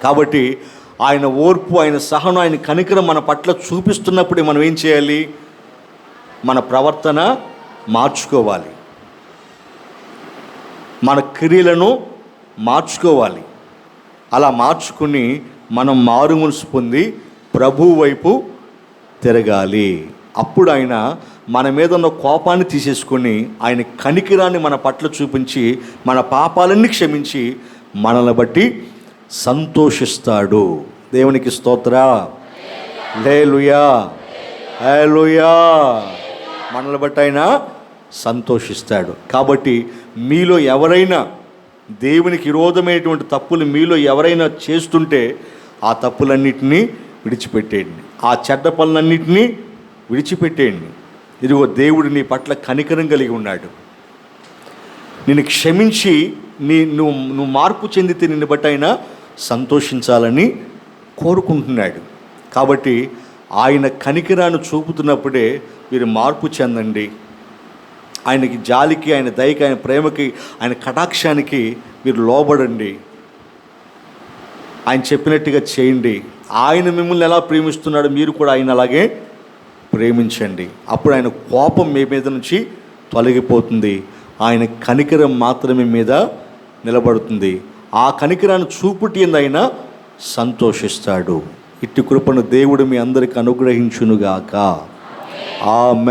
కాబట్టి ఆయన ఓర్పు, ఆయన సహనం, ఆయన కనికరం మన పట్ల చూపిస్తున్నప్పుడు మనం ఏం చేయాలి? మన ప్రవర్తన మార్చుకోవాలి, మన క్రియలను మార్చుకోవాలి. అలా మార్చుకుని మనం మారుమనసు పొంది ప్రభువు వైపు తిరగాలి. అప్పుడు ఆయన మన మీద ఉన్న కోపాన్ని తీసేసుకొని ఆయన కనికిరాన్ని మన పట్ల చూపించి మన పాపాలన్నీ క్షమించి మనల్ని బట్టి సంతోషిస్తాడు. దేవునికి స్తోత్ర. హల్లెలూయా, హల్లెలూయా. మనల్ని బట్టి ఆయన సంతోషిస్తాడు. కాబట్టి మీలో ఎవరైనా దేవునికి విరోధమైనటువంటి తప్పులు మీలో ఎవరైనా చేస్తుంటే ఆ తప్పులన్నిటినీ విడిచిపెట్టేయండి, ఆ చెడ్డ పనులన్నిటినీ విడిచిపెట్టేయండి. ఇదిగో దేవుడు నీ పట్ల కనికరం కలిగి ఉన్నాడు. నిన్ను క్షమించి నువ్వు మార్పు చెందితే నిన్ను బట్టి ఆయన సంతోషించాలని కోరుకుంటున్నాడు. కాబట్టి ఆయన కనికరాన్ని చూపుతున్నప్పుడే మీరు మార్పు చెందండి. ఆయనకి జాలికి, ఆయన దయకి, ఆయన ప్రేమకి, ఆయన కటాక్షానికి మీరు లోబడండి. ఆయన చెప్పినట్టుగా చేయండి. ఆయన మిమ్మల్ని ఎలా ప్రేమిస్తున్నాడో మీరు కూడా ఆయన అలాగే ప్రేమించండి. అప్పుడు ఆయన కోపం మీ మీద నుంచి తొలగిపోతుంది. ఆయన కనికరం మాత్రమే మీద నిలబడుతుంది. ఆ కనికరాన్ని చూపుటి ఆయన సంతోషిస్తాడు. ఇట్టి కృపను దేవుడు మీ అందరికి అనుగ్రహించునుగాక. ఆమేన్.